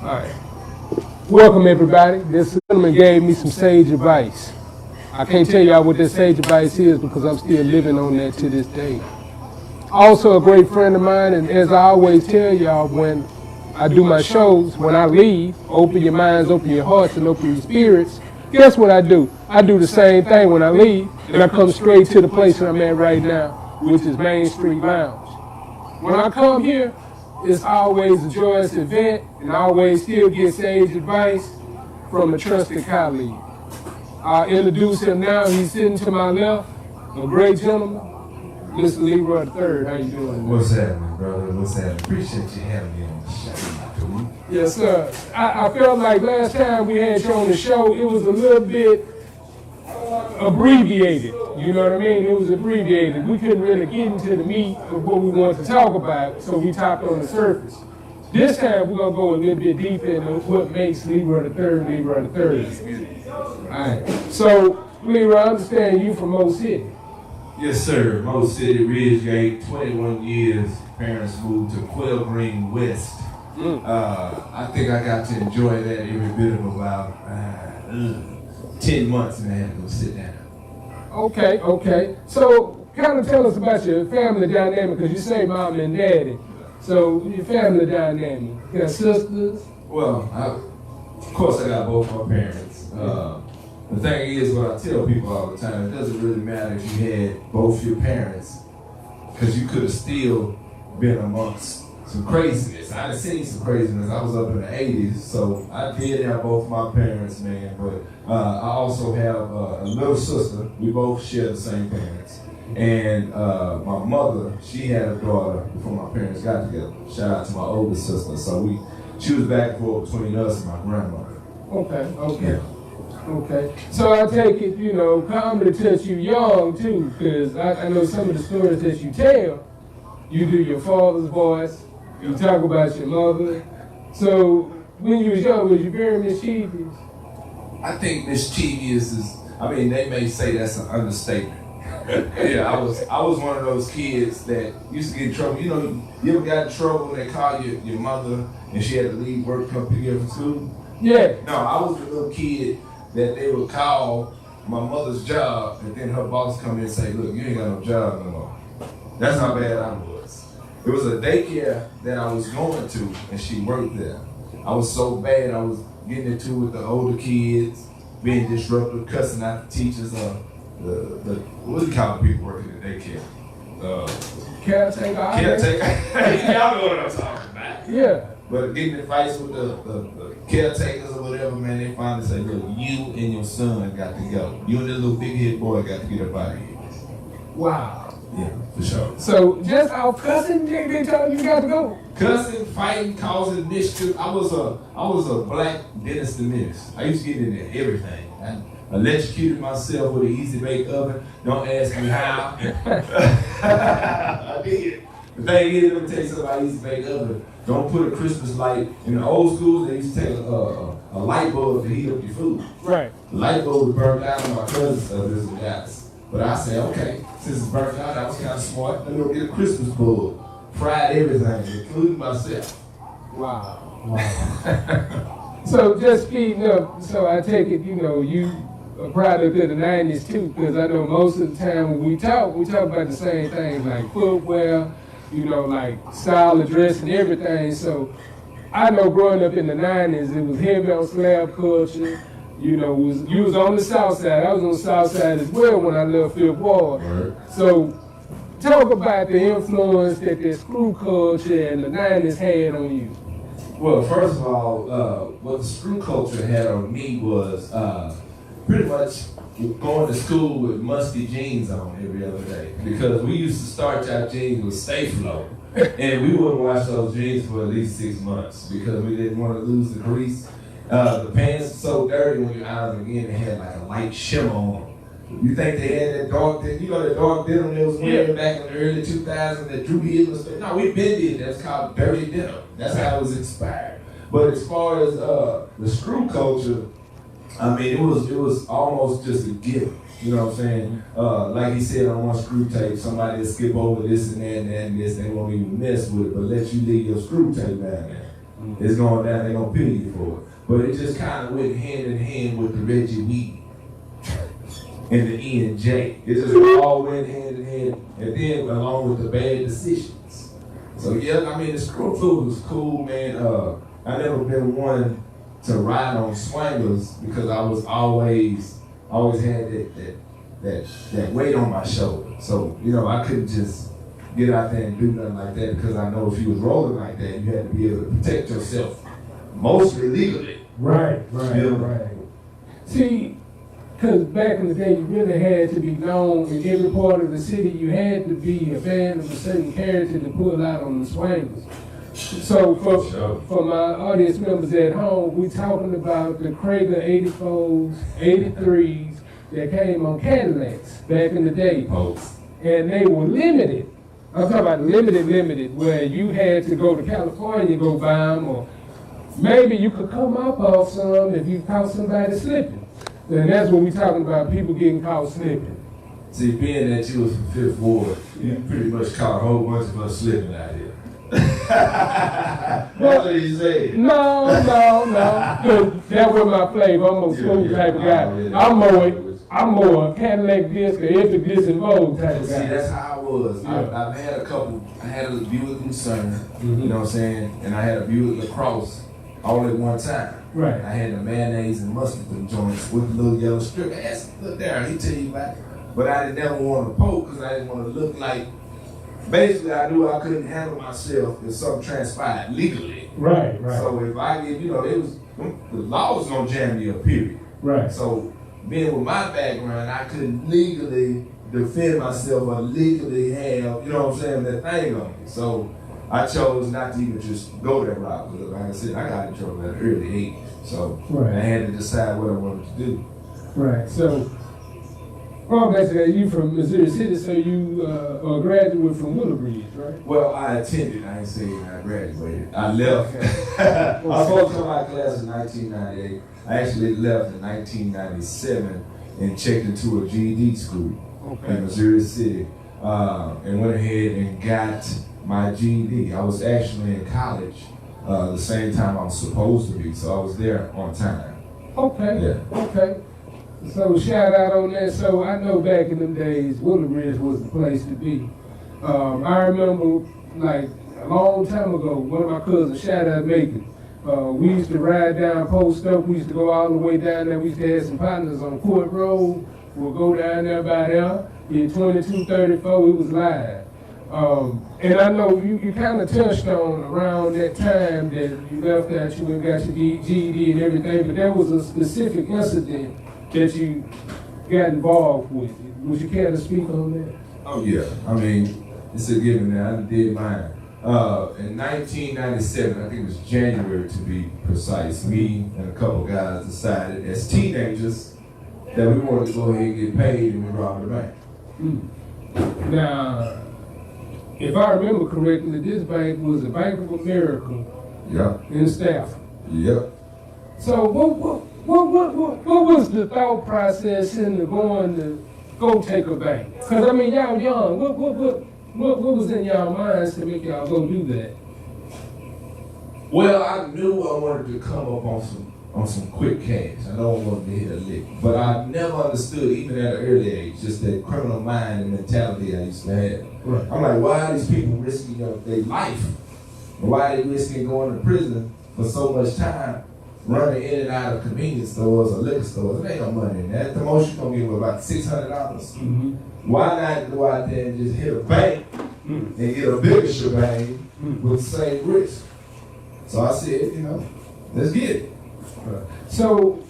All right. Welcome, everybody. This gentleman gave me some sage advice. I can't tell y'all what this sage advice is because I'm still living on that to this day. Also a great friend of mine, and as I always tell y'all when I do my shows, when I leave, open your minds, open your hearts, and open your spirits. Guess what I do? I do the same thing when I leave, and I come straight to the place that I'm at right now, which is Main Street Lounge. When I come here, it's always a joyous event, and I always still get sage advice from a trusted colleague. I'll introduce him now. He's sitting to my left, a great gentleman, Mr. LEROY III. How you doing? What's happening, brother? What's happening? Appreciate you having me on the show. Yes, sir. I felt like last time we had you on the show, it was a little bit abbreviated. You know what I mean? It was abbreviated. We couldn't really get into the meat of what we wanted to talk about, so we topped on the surface. This time we're gonna go a little bit deeper into what makes LEROY III, LEROY III. All right. So, LEROY, I understand you from Mo City. Yes, sir. Mo City, Ridgegate, 21 years. Parents moved to Quail Green West. I think I got to enjoy that every bit of about 10 months, and I had to go sit down. Okay. So, kind of tell us about your family dynamic, because you say mom and daddy. So, your family dynamic. You got sisters? Well, of course I got both my parents. The thing is, what I tell people all the time, it doesn't really matter if you had both your parents, because you could have still been amongst some craziness. I done seen some craziness. I was up in the 80s, so I did have both my parents, man. But I also have a little sister. We both share the same parents. And my mother, she had a daughter before my parents got together. Shout out to my older sister. So she was back and forth between us and my grandmother. Okay. So I take it, comedy touch you young too, because I know some of the stories that you tell, you do your father's voice, you talk about your mother. So when you was young, was you very mischievous? I think mischievous is, they may say that's an understatement. Yeah, I was one of those kids that used to get in trouble. You ever got in trouble when they call your mother and she had to leave work, come pick you up from school? Yeah. No, I was the little kid that they would call my mother's job, and then her boss come in and say, look, you ain't got no job no more. That's how bad I was. It was a daycare that I was going to, and she worked there. I was so bad, I was getting into it with the older kids, being disruptive, cussing out the teachers, what do you call the people working in daycare? Caretaker. Y'all know what I'm talking about. Yeah. But getting in fights with the caretakers or whatever, man, they finally say, look, you and your son got to go. You and this little big head boy got to get up out of here. Wow. Yeah, for sure. So just out cussing, they tell you got to go. Cussing, fighting, causing mischief. I was a black Dennis the Menace. I used to get into everything. I electrocuted myself with an easy bake oven. Don't ask me how. I did. The thing is, let me tell you something about easy bake oven. Don't put a Christmas light. In the old schools, they used to take a light bulb to heat up your food. Right. The light bulb was burnt out on my cousin's this and that. But I said, okay, since it's burnt out, I was kind of smart. Let me go get a Christmas bulb. Fried everything, including myself. Wow. So just speeding up, so I take it, you a product of the 90s too, because I know most of the time when we talk about the same things like footwear, like style of dress and everything. So I know growing up in the 90s, it was heavy on slab culture. You was on the south side. I was on the south side as well when I left Fifth Ward. Right. So talk about the influence that the screw culture and the 90s had on you. Well, first of all, what the screw culture had on me was pretty much going to school with musty jeans on every other day, because we used to starch our jeans with Stay Flow, and we wouldn't wash those jeans for at least 6 months because we didn't want to lose the grease. The pants were so dirty when you ironed them again, they had like a light shimmer on them. You think they had that dark denim they was wearing back in the early 2000s that Drew Hill was? No, we been did. That's called dirty denim. That's how it was inspired. But as far as the screw culture, it was almost just a gift. You know what I'm saying? Like he said on one screw tape, somebody will skip over this and that and that and this. They won't even mess with it, but let you leave your screw tape down there. It's going down, they're gonna pay you for it. But it just kind of went hand in hand with the Reggie Weed and the E and J. It just all went hand in hand, and then along with the bad decisions. So yeah, I mean the screw food was cool, man. I never been one to ride on swangers because I was always had that weight on my shoulder. So, you know, I couldn't just get out there and do nothing like that because I know if you was rolling like that, you had to be able to protect yourself, mostly legally. Right. See, because back in the day, you really had to be known in every part of the city. You had to be a fan of a certain character to pull out on the swangers. So for my audience members at home, we're talking about the Krager 84s, 83s that came on Cadillacs back in the day. And they were limited. I'm talking about limited, where you had to go to California, go buy them, or maybe you could come up off some if you caught somebody slipping. And that's what we're talking about, people getting caught slipping. See, being that you was from Fifth Ward, you pretty much caught a whole bunch of us slipping out here. That's what he said. No. That was my flavor. I'm a smooth type of guy. I'm more Cadillac disc or electric disc and Vogue type of guy. See, that's how I was. Yeah. I've had a couple. I had a Buick Lucerne, you know what I'm saying? And I had a Buick LaCrosse all at one time. Right. I had the mayonnaise and mustard joints with the little yellow strip. I asked him, look there, he tell you about it. But I didn't never want to poke because I didn't want to look like. Basically, I knew I couldn't handle myself if something transpired legally. Right. So if I did, you know, the law was gonna jam me up, period. Right. So being with my background, I couldn't legally defend myself or legally have, you know what I'm saying, that thing on me. So I chose not to even just go that route because, like I said, I got in trouble at an early age. So I had to decide what I wanted to do. Right. So, basically, you from Missouri City, so you are a graduate from Willowbridge, right? Well, I attended. I ain't saying I graduated. I left. I was supposed to come out of class in 1998. I actually left in 1997 and checked into a GED school in Missouri City and went ahead and got my GED. I was actually in college the same time I was supposed to be, so I was there on time. Okay. So shout out on that. So I know back in them days, Willowbridge was the place to be. I remember like a long time ago, one of my cousins, shout out Macon, we used to ride down Post Oak. We used to go all the way down there. We used to have some partners on Court Road. We'll go down there by there. In 2234, it was live. And I know you kind of touched on around that time that you left out, you went and got your GED and everything, but there was a specific incident that you got involved with. Would you care to speak on that? Oh yeah, I mean, it's a given now. I did mine. In 1997, I think it was January to be precise, me and a couple guys decided as teenagers that we wanted to go ahead and get paid and we robbed the bank. Now, if I remember correctly, this bank was a Bank of America in Stafford. Yep. So what was the thought process into going to go take a bank? Because I mean, y'all young. What was in y'all minds to make y'all go do that? Well, I knew I wanted to come up on some quick cash. I know I wanted to hit a lick, but I never understood, even at an early age, just that criminal mind and mentality I used to have. Right. I'm like, why are these people risking their life? Why are they risking going to prison for so much time, running in and out of convenience stores or liquor stores? There ain't no money in that. At the most, you're going to give about $600. Mm-hmm. Why not go out there and just hit a bank and get a bigger shebang with the same risk? So I said, let's get it. Right. So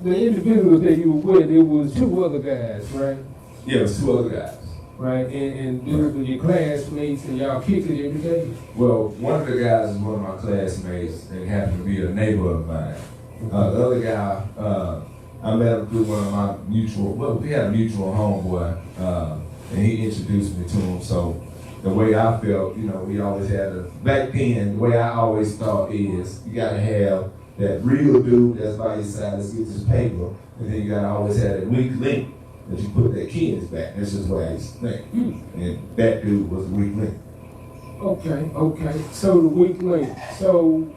the individuals that you were with, it was two other guys, right? Yeah, it was two other guys. Right, and those were your classmates and y'all kicked it every day? Well, one of the guys is one of my classmates and happened to be a neighbor of mine. The other guy, I met him through one of my we had a mutual homeboy, and he introduced me to him. So the way I felt, we always had back then, the way I always thought is, you gotta have that real dude that's by your side, let's get this paper, and then you gotta always have that weak link that you put that key in his back. That's just what I used to think. And that dude was a weak link. Okay. So the week later. So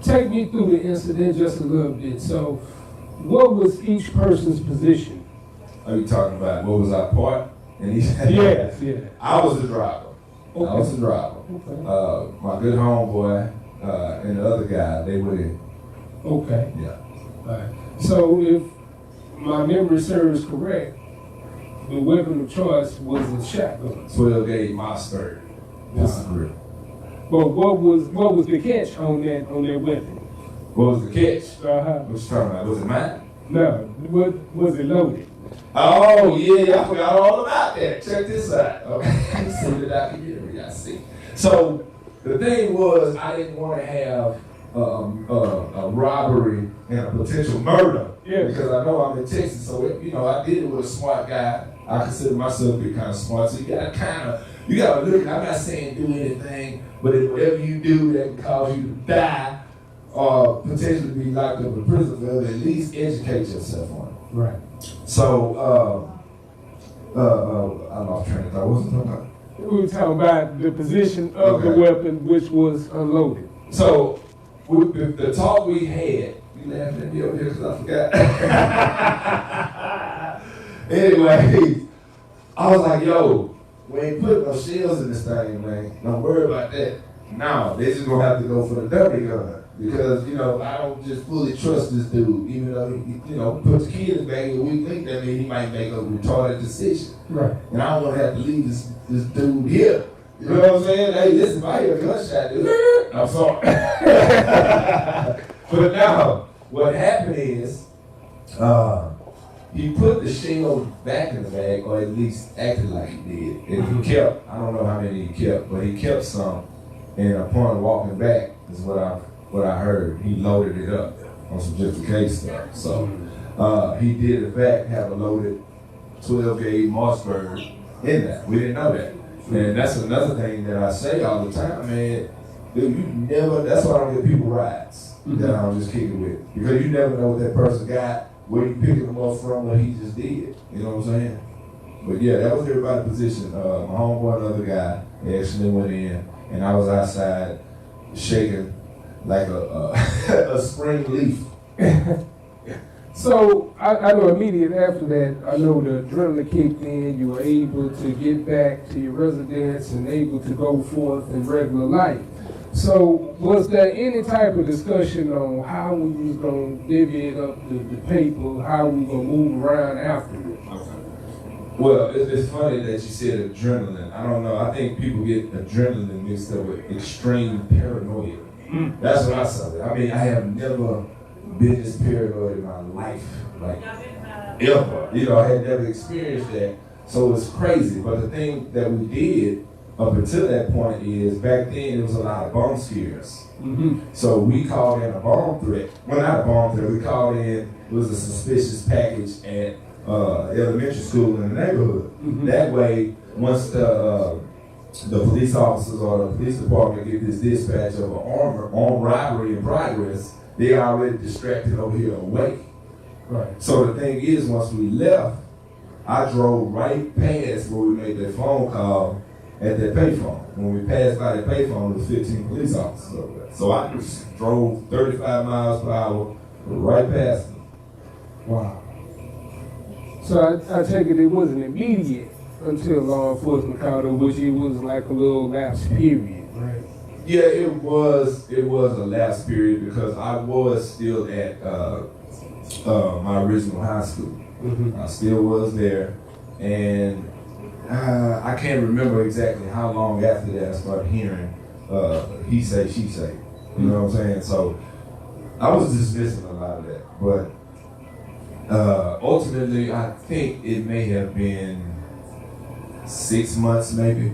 take me through the incident just a little bit. So what was each person's position? Are you talking about what was our part? And he said, Yes. I was the driver. Okay. I was the driver. Okay. My good homeboy and the other guy, they were in. Okay. Yeah. All right. So if my memory serves correct, the weapon of choice was a shotgun. 12 gauge Mossberg. That's the grip. But what was the catch on that weapon? What was the catch? Uh-huh. What you talking about? Was it mine? No. What was it loaded? Oh, yeah, I forgot all about that. Check this out. Okay. See the documentary, I see. So, the thing was, I didn't want to have a robbery and a potential murder. Yeah. Because I know I'm in Texas, so, I did it with a smart guy. I consider myself to be kind of smart. So, you got to look, I'm not saying do anything, but if whatever you do that can cause you to die or potentially be locked up in prison for at least educate yourself on it. Right. So, I lost train of thought. What was I talking about? We were talking about the position of the weapon, which was unloaded. So, the talk we had, you laughing at me over here because I forgot. Anyway, I was like, yo, we ain't putting no shells in this thing, man. Don't worry about that. No, they just gonna have to go for the dummy gun. Because, I don't just fully trust this dude, even though he, puts the kid in his bag a week later, that means he might make a retarded decision. Right. And I don't want to have to leave this dude here. You know what I'm saying? Hey, listen, if I hear a gunshot, dude, I'm sorry. But now, what happened is, he put the shell back in the bag, or at least acted like he did. And he kept, I don't know how many he kept, but he kept some. And upon walking back, is what I heard, he loaded it up on some just in case stuff. So he did in fact have a loaded 12 gauge Mossberg in that. We didn't know that. And that's another thing that I say all the time, man. Dude, that's why I don't give people rides that I'm just kicking with. Because you never know what that person got, where you picking them up from, what he just did. You know what I'm saying? But yeah, that was everybody's position. My homeboy and another guy actually went in, and I was outside shaking like a spring leaf. So I know immediately after that, I know the adrenaline kicked in. You were able to get back to your residence and able to go forth in regular life. So was there any type of discussion on how we was going to divvy it up the paper, how we going to move around afterwards? Well, it's funny that you said adrenaline. I don't know. I think people get adrenaline mixed up with extreme paranoia. That's what I saw. I mean, I have never been this paranoid in my life, like ever. I had never experienced that. So it's crazy. But the thing that we did up until that point is back then there was a lot of bomb scares. So we called in a bomb threat. Well, not a bomb threat. We called in, it was a suspicious package at elementary school in the neighborhood. That way, once the police officers or the police department get this dispatch of an armed robbery in progress, they already distracted over here away. Right. So the thing is, once we left, I drove right past where we made that phone call at that payphone. When we passed by that payphone, there was 15 police officers over there. So I just drove 35 miles per hour right past them. Wow. So I take it wasn't immediate until law enforcement called it, which it was like a little lapse period, right? Yeah, it was a lapse period because I was still at my original high school. I still was there, and I can't remember exactly how long after that I started hearing he say, she say. You know what I'm saying? So I was dismissing a lot of that, but ultimately I think it may have been 6 months maybe,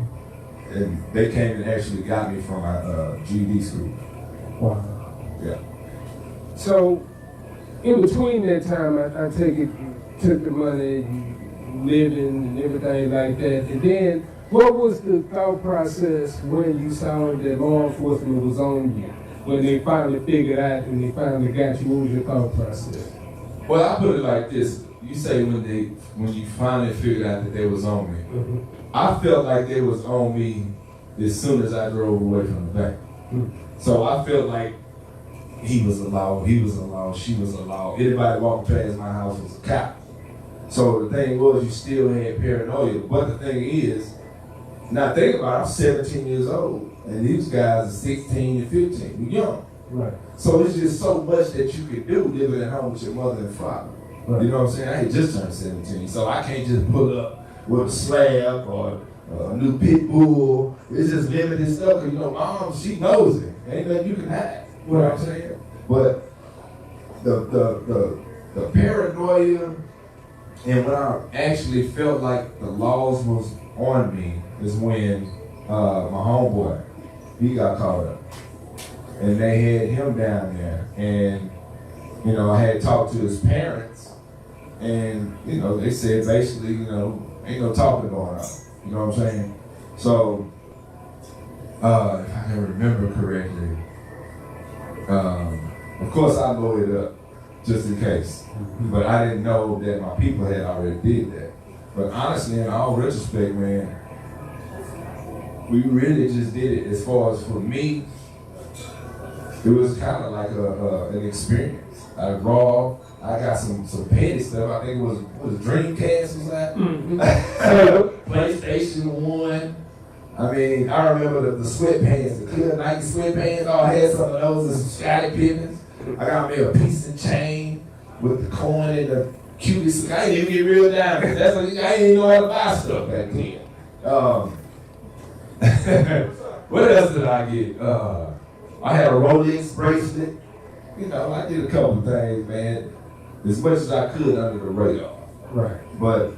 and they came and actually got me from my GED school. Wow. Yeah. So in between that time, I take it you took the money, you living and everything like that, and then what was the thought process when you saw that law enforcement was on you? When they finally figured out and they finally got you, what was your thought process? Well, I put it like this. You say when you finally figured out that they was on me. I felt like they was on me as soon as I drove away from the bank. So I felt like he was allowed, she was allowed. Anybody walking past my house was a cop. So the thing was, you still had paranoia. But the thing is, now think about it, I'm 17 years old, and these guys are 16 and 15, you're young. Right. So it's just so much that you can do living at home with your mother and father. Right. You know what I'm saying? I had just turned 17, so I can't just pull up with a slab or a new pit bull. It's just limited stuff, because, you know, mom, she knows it. Ain't nothing you can hide. You know what I'm saying? But the paranoia, and when I actually felt like the laws was on me is when my homeboy, he got caught up. And they had him down there. And, you know, I had talked to his parents. And, you know, they said basically, you know, ain't no talking going on. You know what I'm saying? So, if I can remember correctly, of course I loaded up just in case. But I didn't know that my people had already did that. But honestly, in all retrospect, man, we really just did it. As far as for me, it was kind of like an experience. I robbed. I got some petty stuff. I think it was Dreamcast or something. PlayStation 1. I mean, I remember the sweatpants, the clear Nike sweatpants. I had some of those and some Scottie Pippens. I got me a piece and chain with the coin and the cutest. I didn't even get real diamonds. That's what I didn't even know how to buy stuff back then. What else did I get? I had a Rolex bracelet. You know, I did a couple of things, man, as much as I could under the radar. Right. But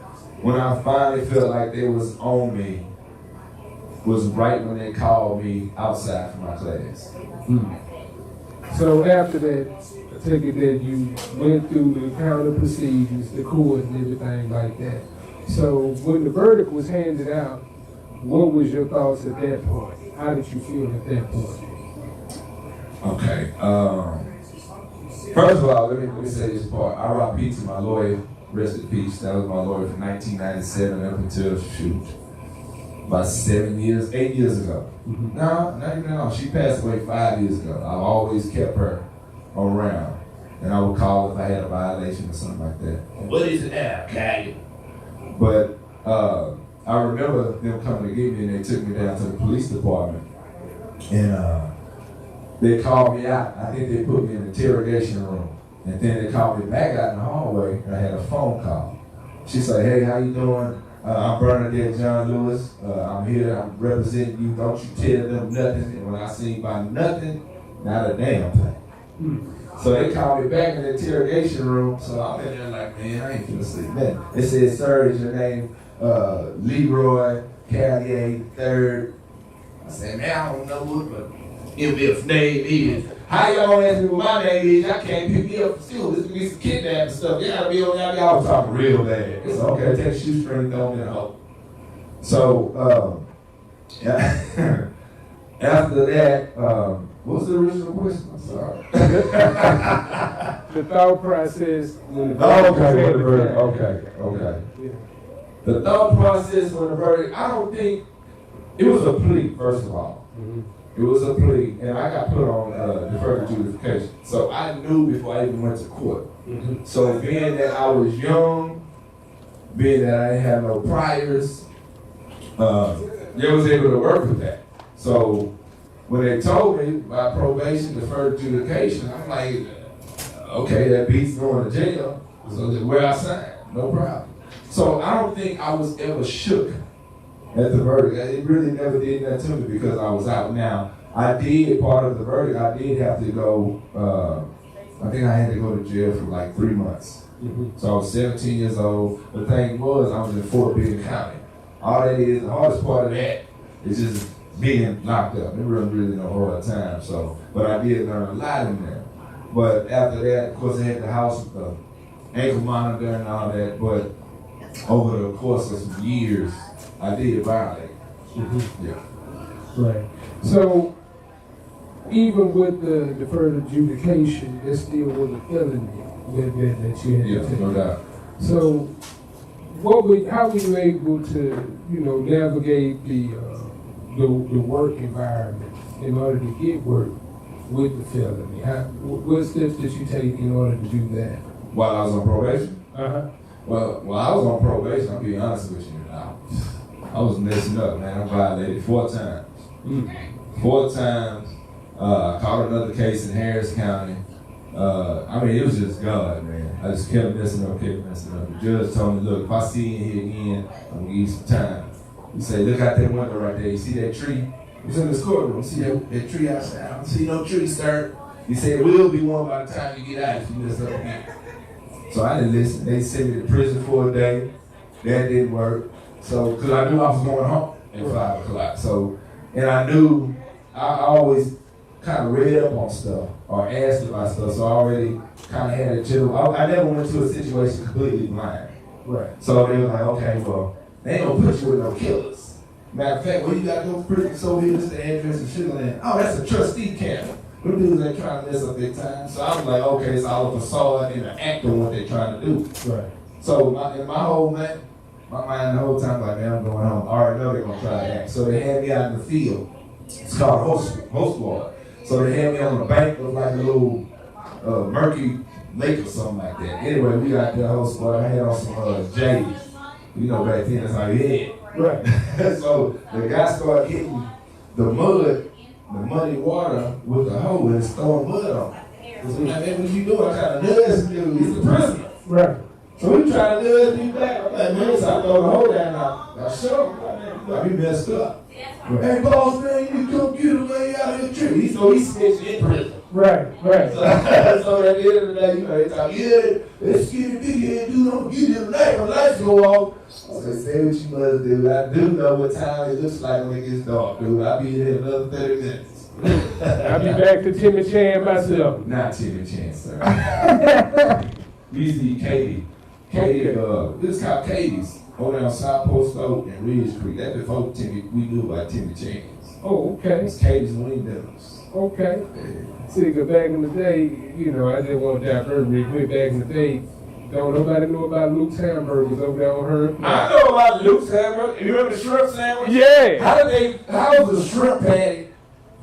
when I finally felt like they was on me, was right when they called me outside from my class. So after that, I take it that you went through the counter procedures, the court and everything like that. So when the verdict was handed out, what was your thoughts at that point? How did you feel at that point? Okay. First of all, let me say this part. R.I.P. to my lawyer. Rest in peace. That was my lawyer from 1997 up until about 8 years ago. No, not even now. She passed away 5 years ago. I've always kept her around. And I would call if I had a violation or something like that. What is it now, Kyle? But I remember them coming to get me, and they took me down to the police department. And they called me out. I think they put me in the interrogation room. And then they called me back out in the hallway, and I had a phone call. She said, "Hey, how you doing? I'm Bernadette John Lewis. I'm here. I'm representing you. Don't you tell them nothing." And when I see by nothing, not a damn thing. So they called me back in the interrogation room. So I'm in there like, man, I ain't finna sleep, man. They said, "Sir, is your name LEROY Carrier III?" I said, "Man, I don't know what my MF name is. How y'all ask me what my name is? I can't pick me up from school. This be some kidnapping stuff. You gotta be on y'all talking real bad." It's okay, take a shoestring, throw me in a hole. So, after that, what was the original question? I'm sorry. The thought process when the verdict okay. Yeah. The thought process when the verdict, I don't think, it was a plea, first of all. It was a plea, and I got put on deferred adjudication. So I knew before I even went to court. So being that I was young, being that I didn't have no priors, they was able to work with that. So when they told me by probation, deferred adjudication, I'm like, okay, that beats going to jail. So that's where I signed, no problem. So I don't think I was ever shook at the verdict. It really never did that to me because I was out. Now, I did, part of the verdict, I did have to go, I think I had to go to jail for like 3 months. So I was 17 years old. The thing was, I was in Fort Bend County. All that is, the hardest part of that is just being locked up. It wasn't really no hard time. So, but I did learn a lot in there. But after that, of course, I had the house with the ankle monitor and all that. But over the course of some years, I did violate. Yeah. Right. So even with the deferred adjudication, there still was a felony that you had to take. No doubt. So how were you able to, navigate the the work environment in order to get work with the felony? What steps did you take in order to do that? While I was on probation? Uh-huh. Well, while I was on probation, I'll be honest with you, I was messing up, man. I violated 4 times. 4 times. I caught another case in Harris County. I mean, it was just God, man. I just kept messing up. The judge told me, look, if I see you in here again, I'm gonna give you some time. He said, look out that window right there. You see that tree? It's in this courtroom. See that tree outside? I don't see no tree, sir. He said, it will be one by the time you get out if you mess up again. So I didn't listen. They sent me to prison for a day. That didn't work. So, because I knew I was going home at 5 o'clock. So, and I knew I always kind of read up on stuff or asked about stuff. So I already kind of had a general. I never went to a situation completely blind. Right. So they were like, okay, well, they ain't gonna put you with no killers. Matter of fact, well, you got to go prison. So here's the address and shit like that. Oh, that's a trustee camp. Them dudes ain't trying to mess up their time. So I was like, okay, it's all a facade and an act on what they're trying to do. Right. So in my whole mind the whole time, like, man, I'm going home. I already know they're going to try to act. So they had me out in the field. It's called host wall. So they had me on the bank of like a little murky lake or something like that. Anyway, we got there host squad. I had on some J's. You know, back then, that's how you had. Right. So the guy started hitting the muddy water with the hoe and throwing mud on it. So like, man, what you doing? I kind of nudged dude. He's a prisoner. Right. So we trying to nudge me back. I'm like, man, so I throw the hoe down. I show him. Like, he messed up. Right. Hey, boss, man, you come get him, man, out of your tree. So he snitched in prison. Right. So at the end of the day, you know, they talk, yeah, let's get it big head, dude, I'm gonna get him tonight. My lights go off. I said, say what you must do. I do know what time it looks like when it gets dark, dude. I'll be here in another 30 minutes. I'll be back to Timmy Chan myself. Not Timmy Chan, sir. We used to eat Katie. This is called Katie's. Over there on South Post Road and Ridge Creek. That's before Timmy, we knew about Timmy Chan's. Oh, okay. It's Katie's wing dinners. Okay. See, cause back in the day, you know, I just want to divert real quick. Back in the day, don't nobody know about Luke's hamburgers over there on her. I know about Luke's hamburger. You remember the shrimp sandwich? Yeah. How was the shrimp patty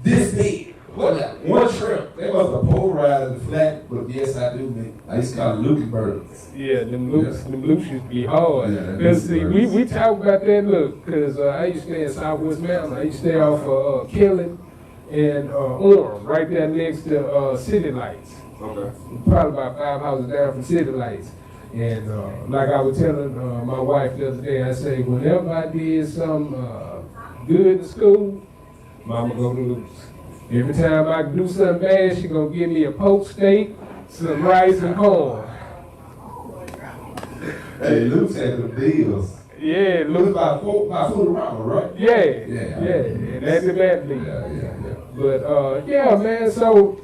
this big? What? One shrimp. They must have pulverized the flat, but yes, I do. I used to call it Luke burgers. Yeah, them Lukes used to be hard. Yeah, Cause see, we talk about that look, cause I used to stay in Southwest Mountain. I used to stay off of Killing and Orem, right there next to City Lights. Okay. Probably about 5 houses down from City Lights. And like I was telling my wife the other day, I say, whenever I did something good in school, Mama go to Luke's. Every time I do something bad, she gonna give me a poke steak, some rice and corn. Hey, Luke's had the deals. Yeah, Luke's by Foodorama, right? Yeah. And that's the bad deal. Yeah. But yeah, man. So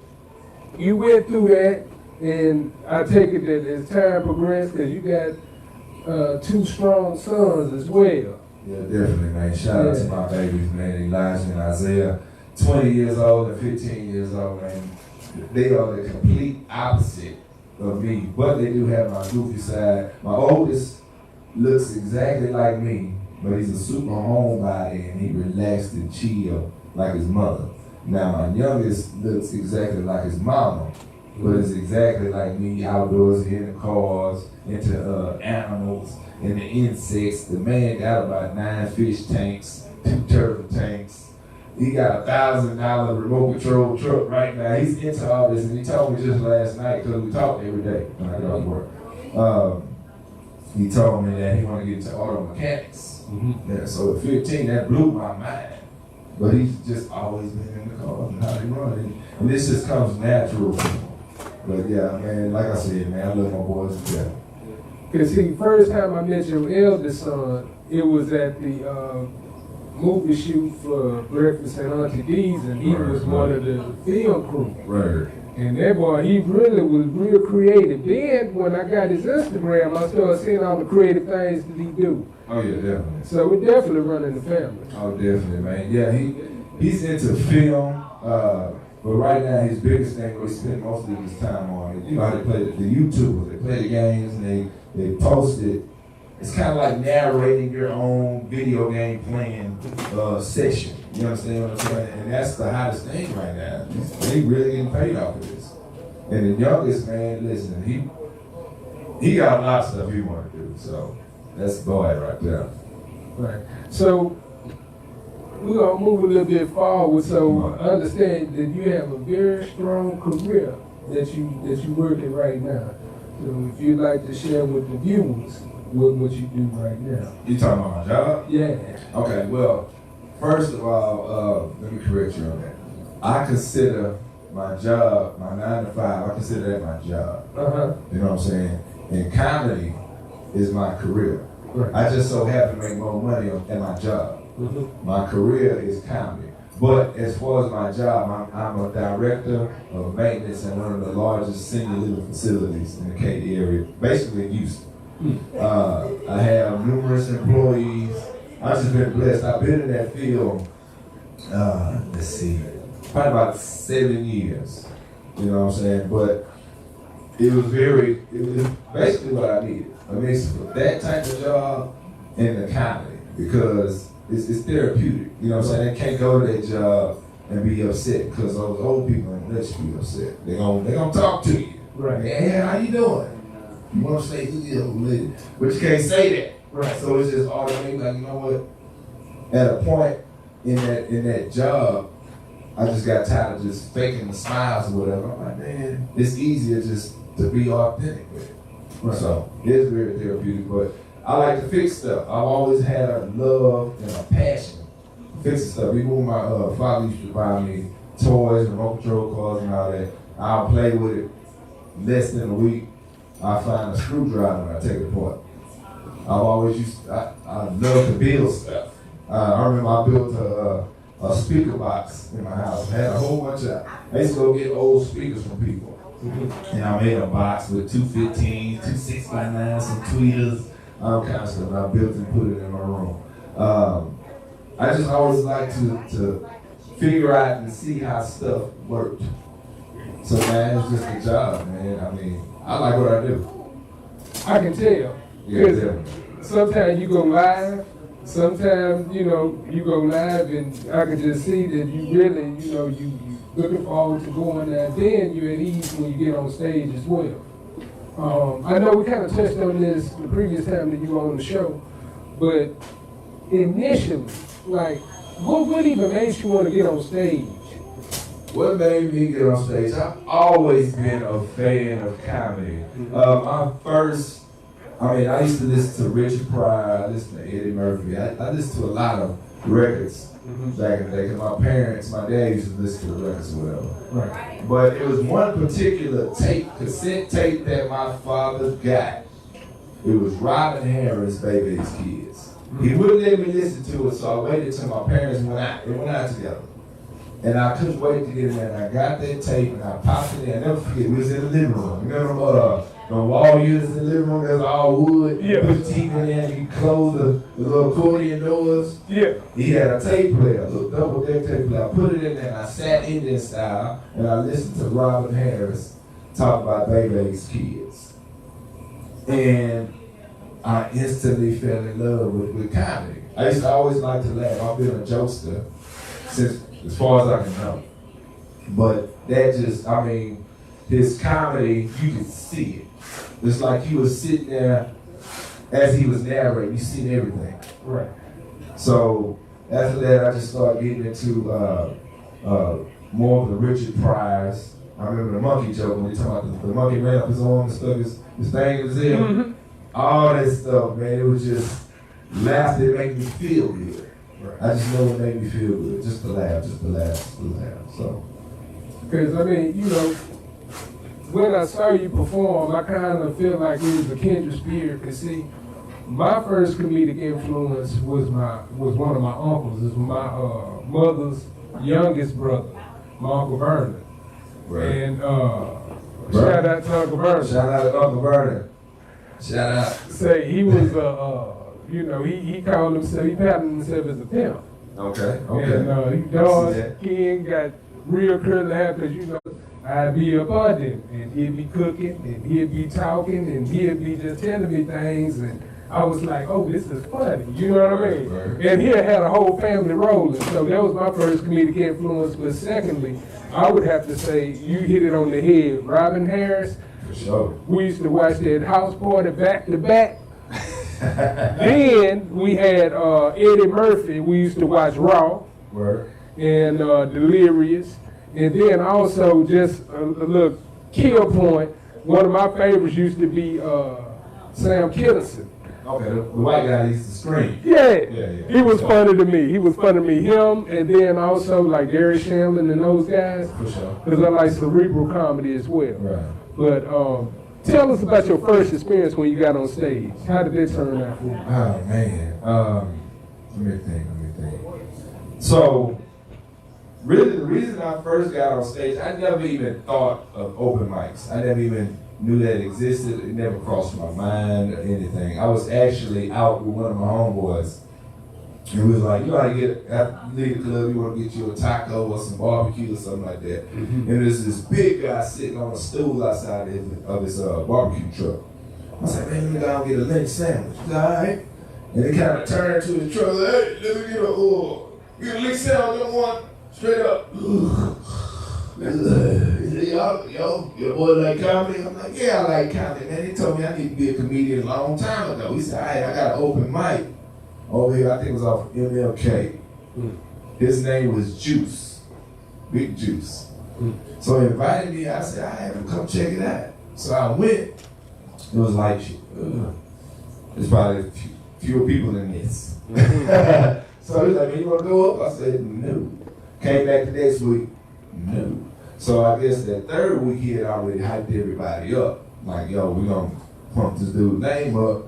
you went through that, and I take it that as time progressed, because you got 2 strong sons as well. Yeah, definitely, man. Shout out to my babies, man, Elijah and Isaiah. 20 years old and 15 years old, man. They are the complete opposite of me, but they do have my goofy side. My oldest looks exactly like me, but he's a super homebody and he relaxed and chill like his mother. Now my youngest looks exactly like his mama, but it's exactly like me, outdoors, in the cars, into animals and the insects. The man got about 9 fish tanks, 2 turtle tanks. He got a $1,000 remote control truck right now. He's into all this, and he told me just last night, because we talk every day when I go to work. He told me that he wanted to get into auto mechanics. Mm-hmm. Yeah, so at 15, that blew my mind. But he's just always been in the car and how they run it. And this just comes natural. But yeah, man, like I said, man, I love my boys to death. Because see, first time I met your eldest son, it was at the movie shoot for Breakfast at Auntie D's, and he was one of the film crew. Right. And that boy, he really was real creative. Then when I got his Instagram, I started seeing all the creative things that he do. Oh yeah, definitely. So we definitely running the family. Oh, definitely, man. Yeah, he's into film, but right now his biggest thing, what he spends most of his time on, you know how they play the YouTubers, they play the games and they post it it's kind of like narrating your own video game playing session. You understand what I'm saying? And that's the hottest thing right now. They really getting paid off of this. And the youngest man, listen, he got a lot of stuff he want to do. So that's the boy right there. Right. So we're gonna move a little bit forward. So understand that you have a very strong career that you working right now. So if you'd like to share with the viewers what you do right now. You talking about my job? Yeah. Okay. Well, first of all, let me correct you on that. I consider my job, my 9 to 5. I consider that my job. You know what I'm saying? And comedy is my career. Right. I just so happen to make more money at my job. My career is comedy. But as far as my job, I'm a director of maintenance in one of the largest senior living facilities in the Katy area, basically in Houston. I have numerous employees. I've just been blessed. I've been in that field, let's see, probably about 7 years. You know what I'm saying? But it was basically what I needed. I mean, it's that type of job and the comedy, because it's therapeutic. You know what I'm saying? They can't go to their job and be upset, because those old people ain't let you be upset. They're gonna talk to you. Right. Hey, how you doing? You want to say, but you can't say that. Right. So it's just automatic. Like, you know what? At a point in that job, I just got tired of just faking the smiles or whatever. I'm like, man, it's easier just to be authentic with it. Right. So it's very therapeutic. But I like to fix stuff. I've always had a love and a passion for fixing stuff. Even when my father used to buy me toys and remote control cars and all that, I'll play with it less than a week. I find a screwdriver and I take it apart. I love to build stuff. I remember I built a speaker box in my house. I had a whole bunch of, I used to go get old speakers from people. And I made a box with 215s, 269s, some tweeters, all kinds of stuff. And I built it and put it in my room. I just always like to figure out and see how stuff worked. So man, it's just a job, man. I mean, I like what I do. I can tell. Yeah, sometimes you go live, sometimes, you go live and I can just see that you really, you looking forward to going there. Then you're at ease when you get on stage as well. I know we kind of touched on this the previous time that you were on the show, but initially, like, what even made you want to get on stage? What made me get on stage? I've always been a fan of comedy. I used to listen to Richard Pryor, I listened to Eddie Murphy. I listened to a lot of records back in the day, because my dad used to listen to the records or whatever. Right. But it was one particular cassette tape that my father got. It was Robin Harris' Baby's Kids. He wouldn't let me listen to it, so I waited till my parents went out. They went out together. And I couldn't wait to get in there. And I got that tape and I popped it in. I never forget, we was in the living room. You remember the wall units in the living room, there's all wood. Yeah. You put the TV in there and you close the little accordion doors. Yeah. He had a tape player, a little double deck tape player. I put it in there and I sat Indian style and I listened to Robin Harris talk about Baby's Kids. And I instantly fell in love with comedy. I used to always like to laugh. I've been a jokester since, as far as I can know. But that just, his comedy, you could see it. It's like he was sitting there as he was narrating, you see everything. Right. So after that, I just started getting into more of the Richard Pryors. I remember the monkey joke when we talked about the monkey ran up his arm and stuck his thing in his head. Mm-hmm. All that stuff, man, it was just laughter. It made me feel good. Right. I just know it made me feel good. Just to laugh. So. Because, when I saw you perform, I kind of feel like it was a kindred spirit. Because, see, my first comedic influence was one of my uncles. It was my mother's youngest brother, my Uncle Vernon. Right. And shout out to Uncle Vernon. Shout out to Uncle Vernon. Shout out. Say he was he called himself, he patented himself as a pimp. Okay. And he ain't got real curly hair because, I'd be up on him and he'd be cooking and he'd be talking and he'd be just telling me things and I was like, oh, this is funny. You know what I mean? And here I had a whole family rolling. So that was my first comedic influence. But secondly, I would have to say, you hit it on the head. Robin Harris. For sure. We used to watch that house party back to back. Then we had Eddie Murphy. We used to watch Raw. Word. And Delirious. And then also just a little kill point. One of my favorites used to be Sam Kinison. Okay, the white guy used to scream. Yeah. Yeah. He was funny to me. He was funny to me. Him, and then also like Gary Shamlin and those guys. For sure. Because I like cerebral comedy as well. Right. But tell us about your first experience when you got on stage. How did that turn out for you? Oh, man. Let me think. So, really, the reason I first got on stage, I never even thought of open mics. I never even knew that it existed. It never crossed my mind or anything. I was actually out with one of my homeboys. And we was like, you know how you leave the club, you want to get you a taco or some barbecue or something like that. And there's this big guy sitting on a stool outside of his barbecue truck. I was like, man, let me go and get a lynch sandwich. He's like, all right. And he kind of turned to his truck, like, hey, let me get a lynch sandwich on one, straight up. He said, yo, your boy like comedy? I'm like, yeah, I like comedy, man. He told me I need to be a comedian a long time ago. He said, all right, I got an open mic over here. I think it was off MLK. His name was Juice, Big Juice. So he invited me. I said, all right, come check it out. So I went. It was like, there's probably fewer people than this. So he was like, man, you want to go up? I said, no. Came back the next week, no. So I guess that third week he had already hyped everybody up. Like, yo, we're going to pump this dude's name up.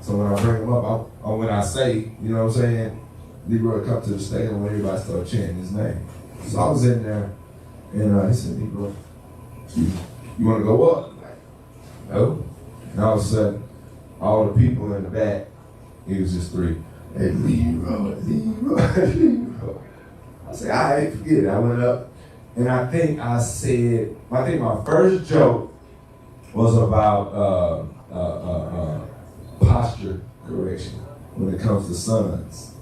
So when I bring him up, or when I say, you know what I'm saying, LEROY come to the stage and when everybody start chanting his name. So I was in there, and he said, LEROY, you want to go up? I'm like, no. And all of a sudden, all the people in the back, it was just three. Hey, LEROY. I said, all right, forget it. I went up, and I think my first joke was about posture correction when it comes to sons.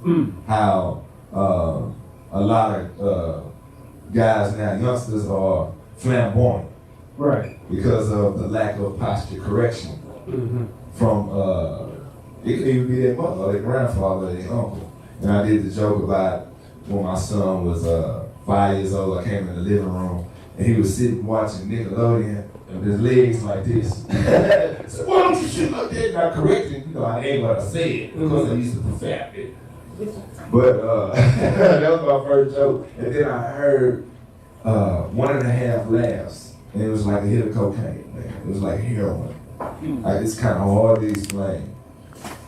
How a lot of guys now, youngsters, are flamboyant. Right. Because of the lack of posture correction from, it could even be their mother, or their grandfather, or their uncle. And I did the joke about when my son was 5 years old. I came in the living room, and he was sitting watching Nickelodeon with his legs like this. So why don't you shit like that? And I corrected him, I ain't what I said, because I used to perfect it. But that was my first joke. And then I heard 1.5 laughs, and it was like a hit of cocaine, man. It was like heroin. Like, it's kind of hard to explain.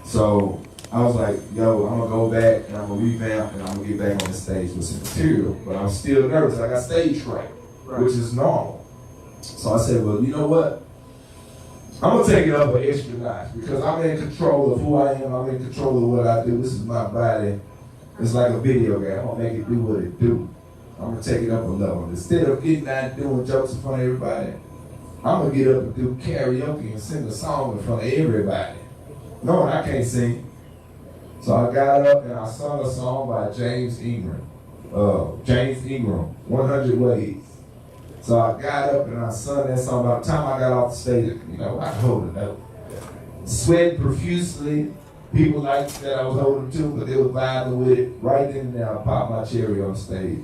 So I was like, yo, I'm gonna go back and I'm gonna revamp and I'm gonna get back on the stage with some material. But I'm still nervous. I got stage fright, which is normal. So I said, well, you know what? I'm gonna take it up an extra notch because I'm in control of who I am. I'm in control of what I do. This is my body. It's like a video game. I'm gonna make it do what it do. I'm gonna take it up a level. Instead of getting out and doing jokes in front of everybody, I'm gonna get up and do karaoke and sing a song in front of everybody. Knowing I can't sing. So I got up and I sung a song by James Ingram, 100 Ways. So I got up and I sung that song. By the time I got off the stage, I could hold a note. Sweating profusely. People liked that I was holding too, but they were vibing with it. Right then and there, I popped my cherry on stage.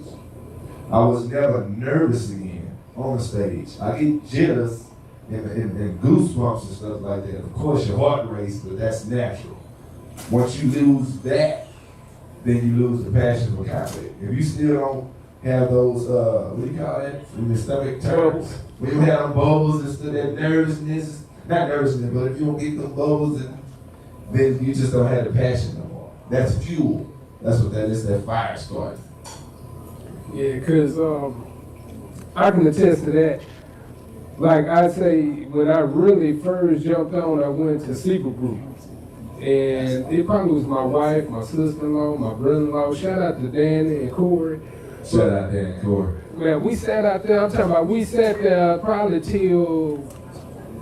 I was never nervous again on the stage. I get jitters and goosebumps and stuff like that. Of course, your heart races, but that's natural. Once you lose that, then you lose the passion for comedy. If you still don't have those, what do you call that? When your stomach turns, when you have them bubbles and stuff, that nervousness, not nervousness, but if you don't get them bubbles, then you just don't have the passion no more. That's fuel. That's what that is, that fire starts. Yeah, because I can attest to that. Like I say, when I really first jumped on, I went to sleeper groups. And it probably was my wife, my sister-in-law, my brother-in-law. Shout out to Danny and Corey. Shout out Danny and Corey. Man, we sat out there, I'm talking about, we sat there probably till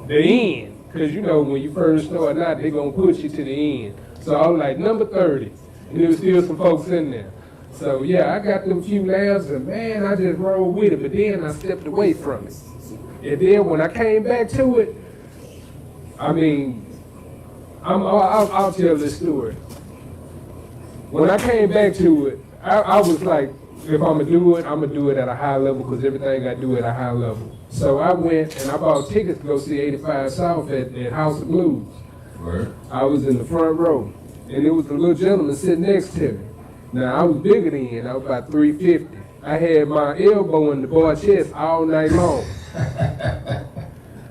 the end. Because you know when you first start out, they're going to push you to the end. So I was like, number 30. And there was still some folks in there. So yeah, I got them few laps and man, I just rolled with it. But then I stepped away from it. And then when I came back to it, I mean, I'll tell this story. When I came back to it, I was like, if I'm going to do it at a high level because everything I do at a high level. So I went and I bought tickets to go see 85 South at House of Blues. Word. I was in the front row, and there was a little gentleman sitting next to me. Now, I was bigger than him. I was about 350. I had my elbow in the boy's chest all night long.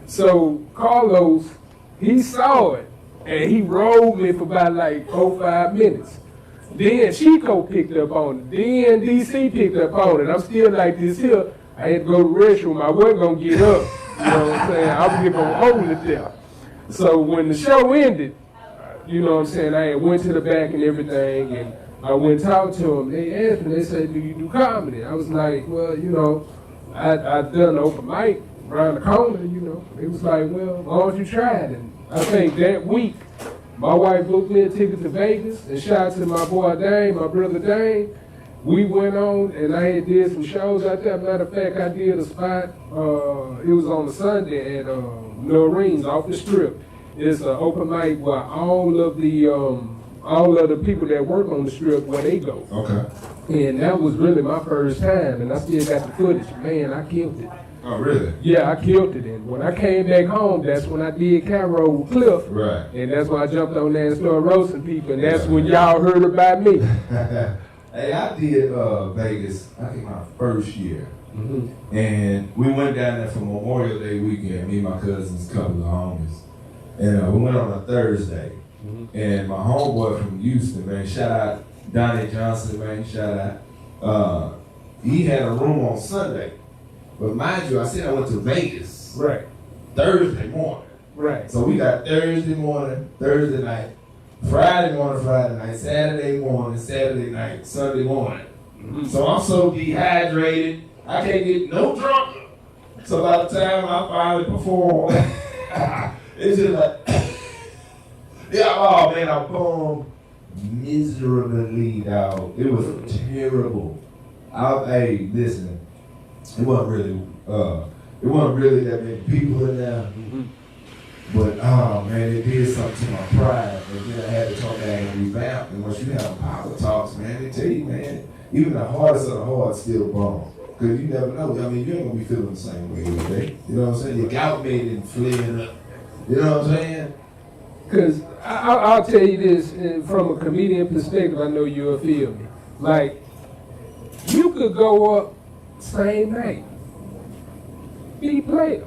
So Carlos, he saw it, and he rolled me for about like 4-5 minutes. Then Chico picked up on it. Then DC picked up on it. I'm still like this here. I had to go to the restroom. I wasn't going to get up. You know what I'm saying? I was just going to hold it there. So when the show ended, you know what I'm saying, I went to the back and everything, and I went and talked to them. They asked me, they said, do you do comedy? I was like, well, you know, I've done open mic around the corner, you know. It was like, well, why don't you try it? And I think that week, my wife booked me a ticket to Vegas, and shout out to my boy Dane, my brother Dane. We went on, and I had did some shows out there. Matter of fact, I did a spot, it was on a Sunday at LEROY off the strip. It's an open mic where all of the people that work on the strip, where they go. Okay. And that was really my first time, and I still got the footage. Man, I killed it. Oh, really? Yeah, I killed it. And when I came back home, that's when I did Cairo with Cliff. Right. And that's when I jumped on there and started roasting people, and that's when y'all heard about me. Hey, I did Vegas, I think my first year. Mm-hmm. And we went down there for Memorial Day weekend, me and my cousins, a couple of homies. And we went on a Thursday. Mm-hmm. And my homeboy from Houston, man, shout out Donnie Johnson, man, shout out. He had a room on Sunday. But mind you, I said I went to Vegas. Right. Thursday morning. Right. So we got Thursday morning, Thursday night, Friday morning, Friday night, Saturday morning, Saturday night, Sunday morning. Mm-hmm. So I'm so dehydrated, I can't get no drunker. So by the time I finally perform, it's just like, yeah, oh man, I bummed miserably, dog. It was terrible. Hey, listen, it wasn't really that many people in there. Mm-hmm. But, oh man, it did something to my pride. And then I had to come back and revamp. And once you have power talks, man, they tell you, man, even the hardest of the hard still bomb. Because you never know. I mean, you ain't going to be feeling the same way every day. You know what I'm saying? Your gout made it flaring up. You know what I'm saying? Because I'll tell you this, from a comedian perspective, I know you'll feel me. Like, you could go up same night, be player.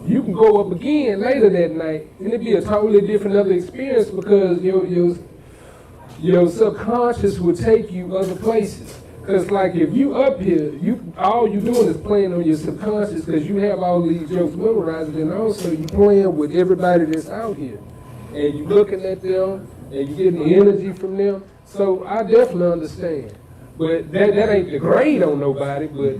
You can go up again later that night, and it'd be a totally different other experience because your subconscious will take you other places. Because like if you up here, all you doing is playing on your subconscious because you have all these jokes memorized, and also you playing with everybody that's out here, and you looking at them, and you getting the energy from them. So I definitely understand, but that ain't the grade on nobody, but.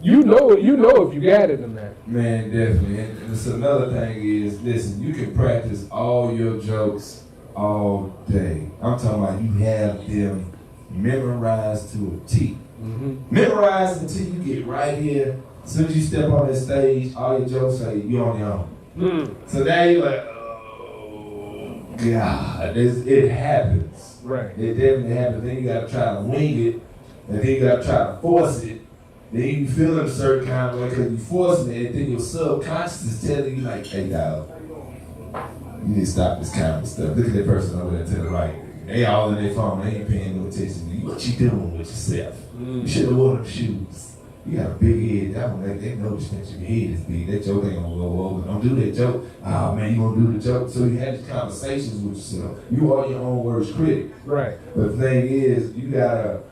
You know if you got it or not. Man, definitely. And it's another thing is, listen, you can practice all your jokes all day. I'm talking about you have them memorized to a T. Mm-hmm. Memorized until you get right here. As soon as you step on that stage, all your jokes are you on your own. Mm. So now you're like, oh, God, it happens. Right. It definitely happens. Then you got to try to wing it, and then you got to try to force it. Then you feel in a certain kind of way because you forcing it, and then your subconscious is telling you like, hey, dog, you need to stop this kind of stuff. Look at that person over there to the right. They all in their phone. They ain't paying no attention to you. What you doing with yourself? You should have worn them shoes. You got a big head. They notice that your head is big. That joke ain't gonna go over. Don't do that joke. Oh man, you gonna do the joke. So you have these conversations with yourself. You are your own worst critic. Right. But the thing is,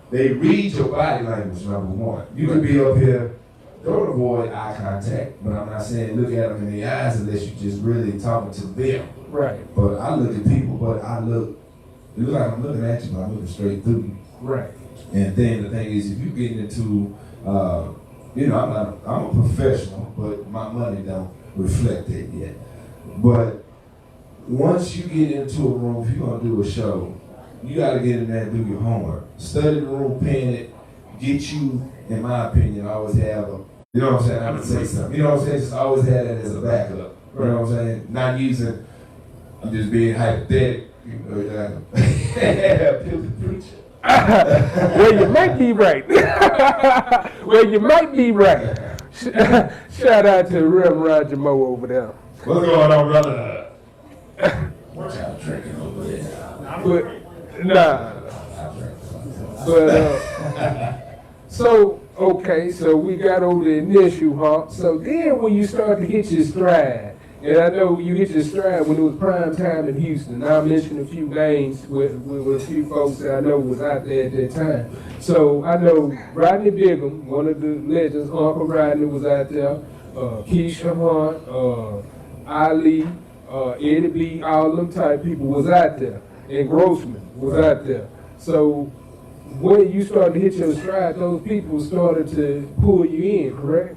they read your body language, number one. You can be up here, don't avoid eye contact, but I'm not saying look at them in the eyes unless you're just really talking to them. Right. But I look at people, but it looks like I'm looking at you, but I'm looking straight through you. Right. And then the thing is, if you get into, I'm a professional, but my money don't reflect that yet. But once you get into a room, if you're gonna do a show, you gotta get in there and do your homework. Study the room, pen it, get you, in my opinion, always have a, you know what I'm saying, I would say something. You know what I'm saying? Just always have that as a backup. You know what I'm saying? Not using, I'm just being hypothetical. Preacher. Well, you might be right. Well, you might be right. Shout out to Reverend Roger Moe over there. What's going on, brother? What y'all drinking over there? But, nah. But, so, okay, so we got over the initial hump. So then when you start to hit your stride, and I know you hit your stride when it was prime time in Houston. I'll mention a few names with a few folks that I know was out there at that time. So I know Rodney Bigham, one of the legends, Uncle Rodney was out there, Keisha Hunt, Ali, Eddie B, all them type people was out there, and Grossman was out there. So when you started to hit your stride, those people started to pull you in, correct?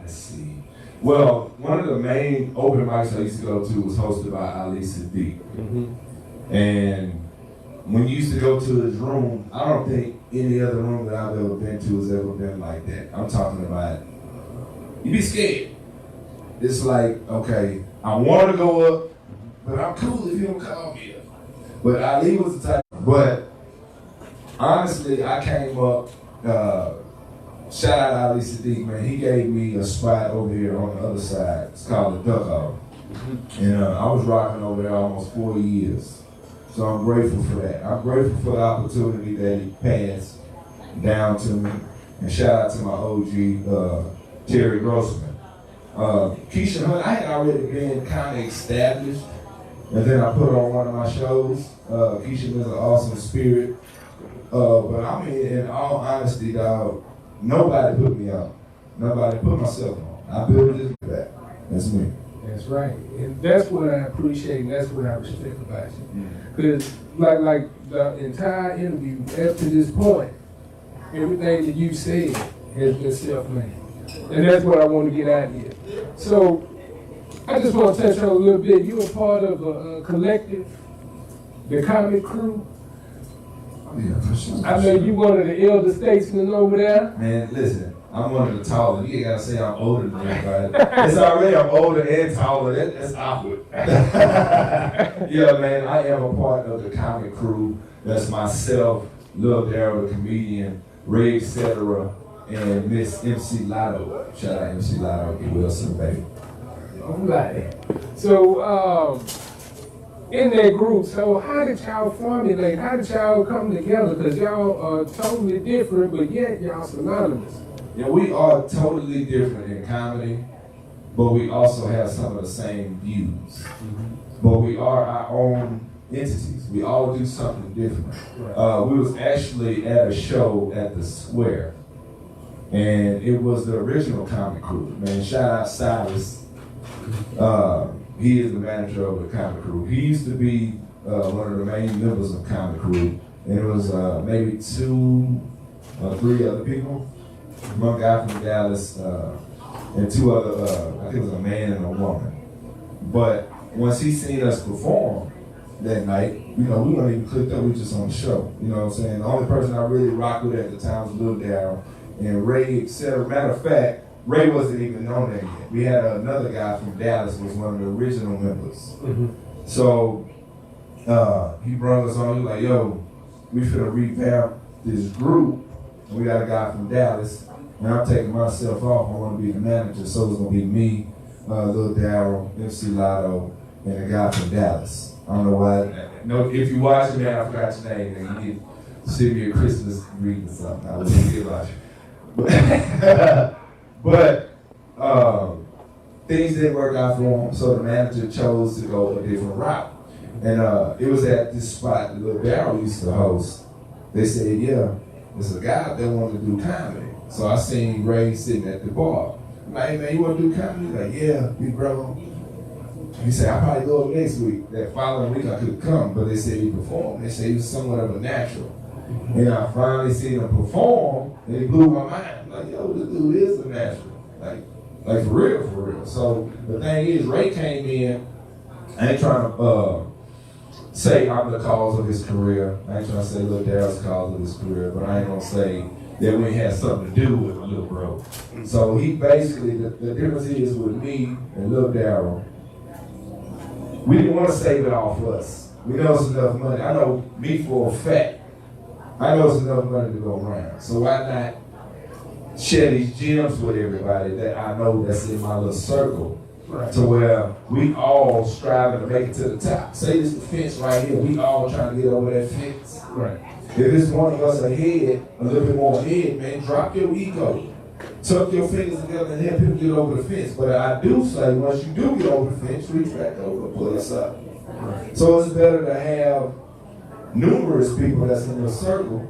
Let's see. Well, one of the main open mics I used to go to was hosted by Ali Siddiq. And when you used to go to his room, I don't think any other room that I've ever been to has ever been like that. I'm talking about, you be scared. It's like, okay, I want to go up, but I'm cool if you don't call me up. But Ali was the type, but honestly, I came up, shout out to Ali Siddiq, man. He gave me a spot over here on the other side. It's called the Duck Hall. And I was rocking over there almost 4 years. So I'm grateful for that. I'm grateful for the opportunity that he passed down to me. And shout out to my OG, Terry Grossman. Keisha Hunt, I had already been kind of established. And then I put her on one of my shows. Keisha was an awesome spirit. But I mean, in all honesty, dog, nobody put me on. Nobody put myself on. I built this back. That's me. That's right. And that's what I appreciate, and that's what I respect about you. Because like the entire interview, up to this point, everything that you said has been self-made. And that's what I want to get out of here. So I just want to touch on a little bit. You were part of a collective, the Comic Crew. Yeah, for sure. I know you one of the elder statesmen over there. Man, listen, I'm one of the taller. You ain't gotta say I'm older than everybody. It's already I'm older and taller. That's awkward. Yeah, man, I am a part of the Comic Crew. That's myself, Lil Darryl, the comedian, Ray, etc., and Miss MC Lotto. Shout out MC Lotto, get Wilson, baby. All right. So, in that group, so how did y'all formulate? How did y'all come together? Because y'all are totally different, but yet y'all synonymous. Yeah, we are totally different in comedy, but we also have some of the same views. But we are our own entities. We all do something different. Right. We was actually at a show at the Square, and it was the original Comic Crew. Man, shout out Silas. He is the manager of the Comic Crew. He used to be one of the main members of Comic Crew, and it was maybe 2 or 3 other people. One guy from Dallas and 2 other, I think it was a man and a woman. But once he seen us perform that night, you know, we weren't even clicked up, we were just on the show. You know what I'm saying? The only person I really rocked with at the time was Lil Darryl and Ray, etc. Matter of fact, Ray wasn't even on there yet. We had another guy from Dallas who was one of the original members. So he brought us on, he was like, yo, we finna revamp this group. And we got a guy from Dallas, and I'm taking myself off. I wanna be the manager, so it's gonna be me, Lil Darryl, MC Lotto, and a guy from Dallas. I don't know why. No, if you watch it, man, I forgot your name, and you can send me a Christmas greeting or something. I would forget about you. But things didn't work out for him, so the manager chose to go a different route. And it was at this spot that Lil Darryl used to host. They said, yeah, there's a guy that wanted to do comedy. So I seen Ray sitting at the bar. I'm like, hey man, you want to do comedy? He's like, yeah, big brother. He said, I'll probably go next week. That following week I could come, but they said he performed. They said he was somewhat of a natural. And I finally seen him perform, and it blew my mind. Like, yo, this dude is a natural. Like, Like for real, for real. So the thing is, Ray came in. I ain't trying to say I'm the cause of his career. I ain't trying to say Lil Daryl's the cause of his career, but I ain't gonna say that we had something to do with Lil Bro. So he basically, the difference is with me and Lil Daryl, we didn't want to save it all for us. We know it's enough money. I know me for a fact. I know it's enough money to go around. So why not share these gems with everybody that I know that's in my little circle, right, to where we all striving to make it to the top. Say this is the fence right here. We all trying to get over that fence. Right. If it's one of us ahead, a little bit more ahead, man, drop your ego. Tuck your fingers together and help him get over the fence. But I do say, once you do get over the fence, reach back over and pull us up. Right. So it's better to have numerous people that's in your circle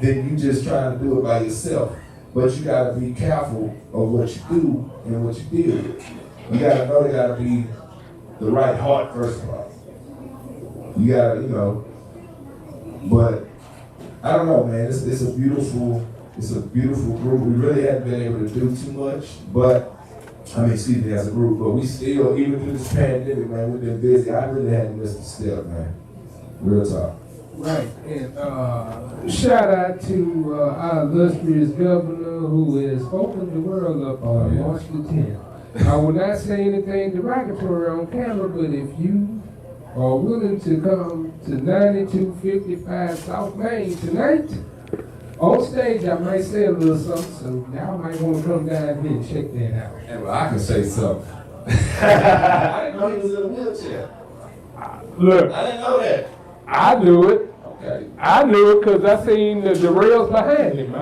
than you just trying to do it by yourself. But you gotta be careful of what you do and what you deal with. You gotta know they gotta be the right heart first of all. You gotta, but I don't know, man. It's a beautiful group. We really haven't been able to do too much, but as a group, but we still, even through this pandemic, man, we've been busy. I really hadn't missed a step, man. Real talk. Right, and shout out to our illustrious governor who has opened the world up on March the 10th. I will not say anything derogatory on camera, but if you are willing to come to 9255 South Main tonight, on stage I might say a little something, so y'all might want to come down here and check that out. And well, I can say something. I didn't know he was in a wheelchair. Look, I didn't know that. I knew it. Okay. I knew it because I seen the rails behind him.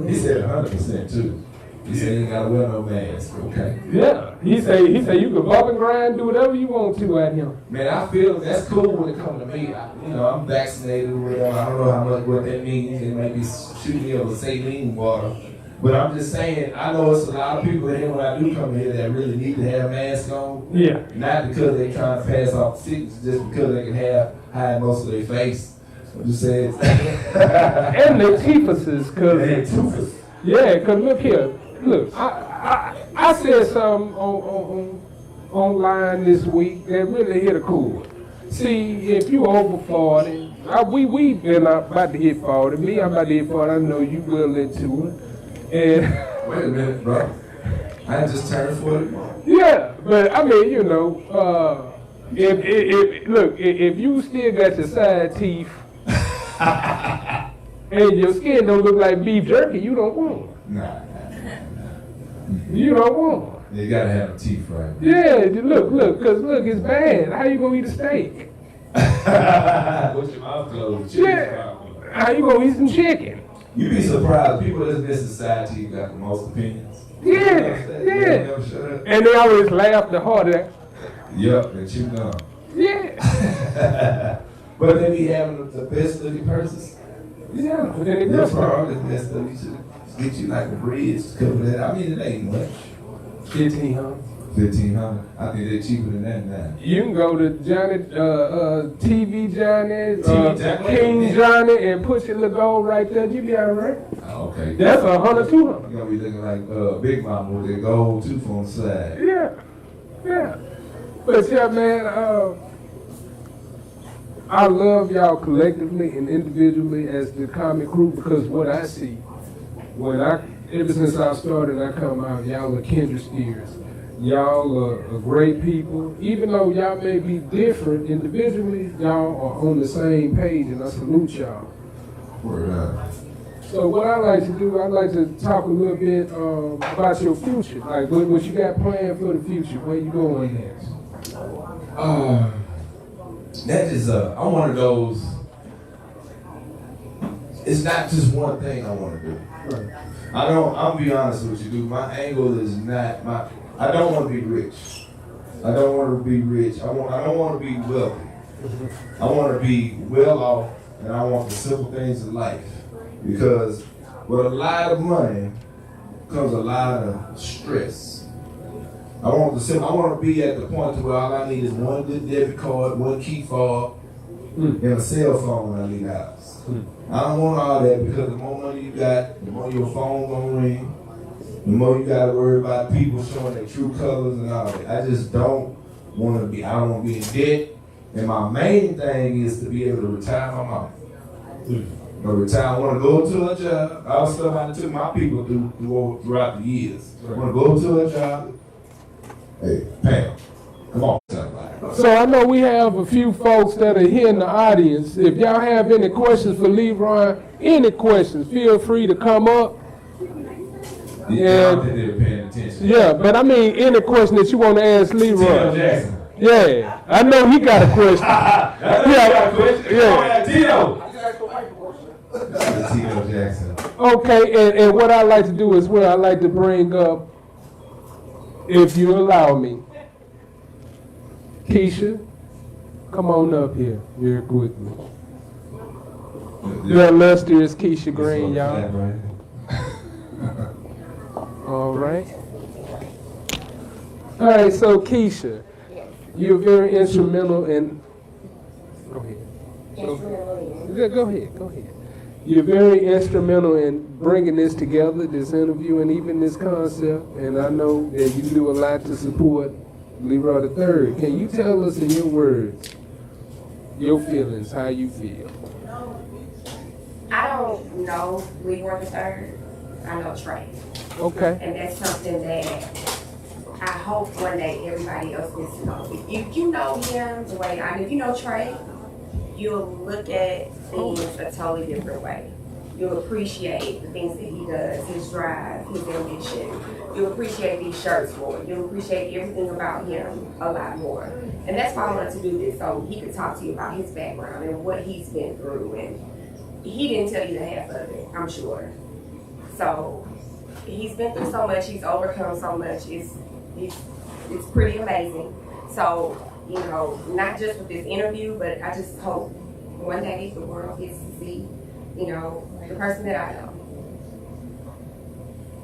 He said 100% too. He said he ain't gotta wear no mask. Okay. Yeah. He said you can bump and grind, do whatever you want to at him. Man, I feel that's cool when it comes to me. I'm vaccinated or whatever. I don't know how much what that means. It may be shooting me over saline water. But I'm just saying, I know it's a lot of people in here when I do come here that really need to have masks on. Yeah. Not because they're trying to pass off sickness, just because they can hide most of their face. I'm just saying. And their teethuses, yeah, because look here. Look, I said something online this week that really hit a chord. See, if you over 40, we been about to hit 40. Me, I'm about to hit 40. I know you well into it. And wait a minute, bro. I just turned 40. Yeah, but if you still got your side teeth and your skin don't look like beef jerky, you don't want it. Nah. You don't want it. You gotta have teeth, right? Yeah, look, it's bad. How you gonna eat a steak? What's your mouth closed? Yeah. How you gonna eat some chicken? You'd be surprised. People in this society got the most opinions. Yeah. And they always laugh the harder. Yup, and chew gum. Yeah. But they be having the best looking purses. Yeah, but then that's probably the best stuff. You should get you like a bridge to cover that. It ain't much. 1,500. 1,500. I think they're cheaper than that now. You can go to Johnny, TV Johnny, King Johnny, and put your little gold right there. You be all right. Okay. That's 100, 200. You're gonna be looking like Big Mama with that gold tooth on the side. Yeah. But yeah, man, I love y'all collectively and individually as the comic crew because what I see, ever since I started, I come out, y'all are kindred spirits. Y'all are great people. Even though y'all may be different individually, y'all are on the same page, and I salute y'all. Word up. So what I like to do, I like to talk a little bit about your future. Like what you got planned for the future. Where you going next? That is I'm one of those. It's not just one thing I want to do. Right. I'll be honest with you, dude. My angle is not I don't want to be rich. I don't want to be rich. I don't want to be wealthy. I want to be well off, and I want the simple things in life. Because with a lot of money comes a lot of stress. I want to be at the point where all I need is one good debit card, one key fob, and a cell phone when I leave the house. I don't want all that because the more money you got, the more your phone gonna ring, the more you gotta worry about people showing their true colors and all that. I just don't want to be, I don't want to be in debt. And my main thing is to be able to retire my mom. But retire, I want to go to a job. All the stuff I took my people throughout the years. I want to go to a job. Hey, Pam, come on. So I know we have a few folks that are here in the audience. If y'all have any questions for Leroy, any questions, feel free to come up. Yeah, I don't think they're paying attention. Yeah, but I mean, any question that you want to ask Leroy. Tito Jackson. Yeah, I know he got a question. got a question. Yeah. Tito. Tito Jackson. Okay, and what I like to do as well, I like to bring up, if you allow me, Keisha, come on up here very quickly. The illustrious Keisha Green, y'all. All right. All right, so Keisha, you're very instrumental in, go ahead. Go ahead. You're very instrumental in bringing this together, this interview, and even this concept. And I know that you do a lot to support Leroy III. Can you tell us in your words, your feelings, how you feel? I don't know Leroy III. I know Trey. Okay. And that's something that I hope one day everybody else gets to know. If you know him the way if you know Trey, you'll look at things a totally different way. You'll appreciate the things that he does, his drive, his ambition. You'll appreciate these shirts more. You'll appreciate everything about him a lot more. And that's why I wanted to do this, so he could talk to you about his background and what he's been through. And he didn't tell you the half of it, I'm sure. So he's been through so much, he's overcome so much, it's pretty amazing. So, you know, not just with this interview, but I just hope one day the world gets to see, you know, the person that I know.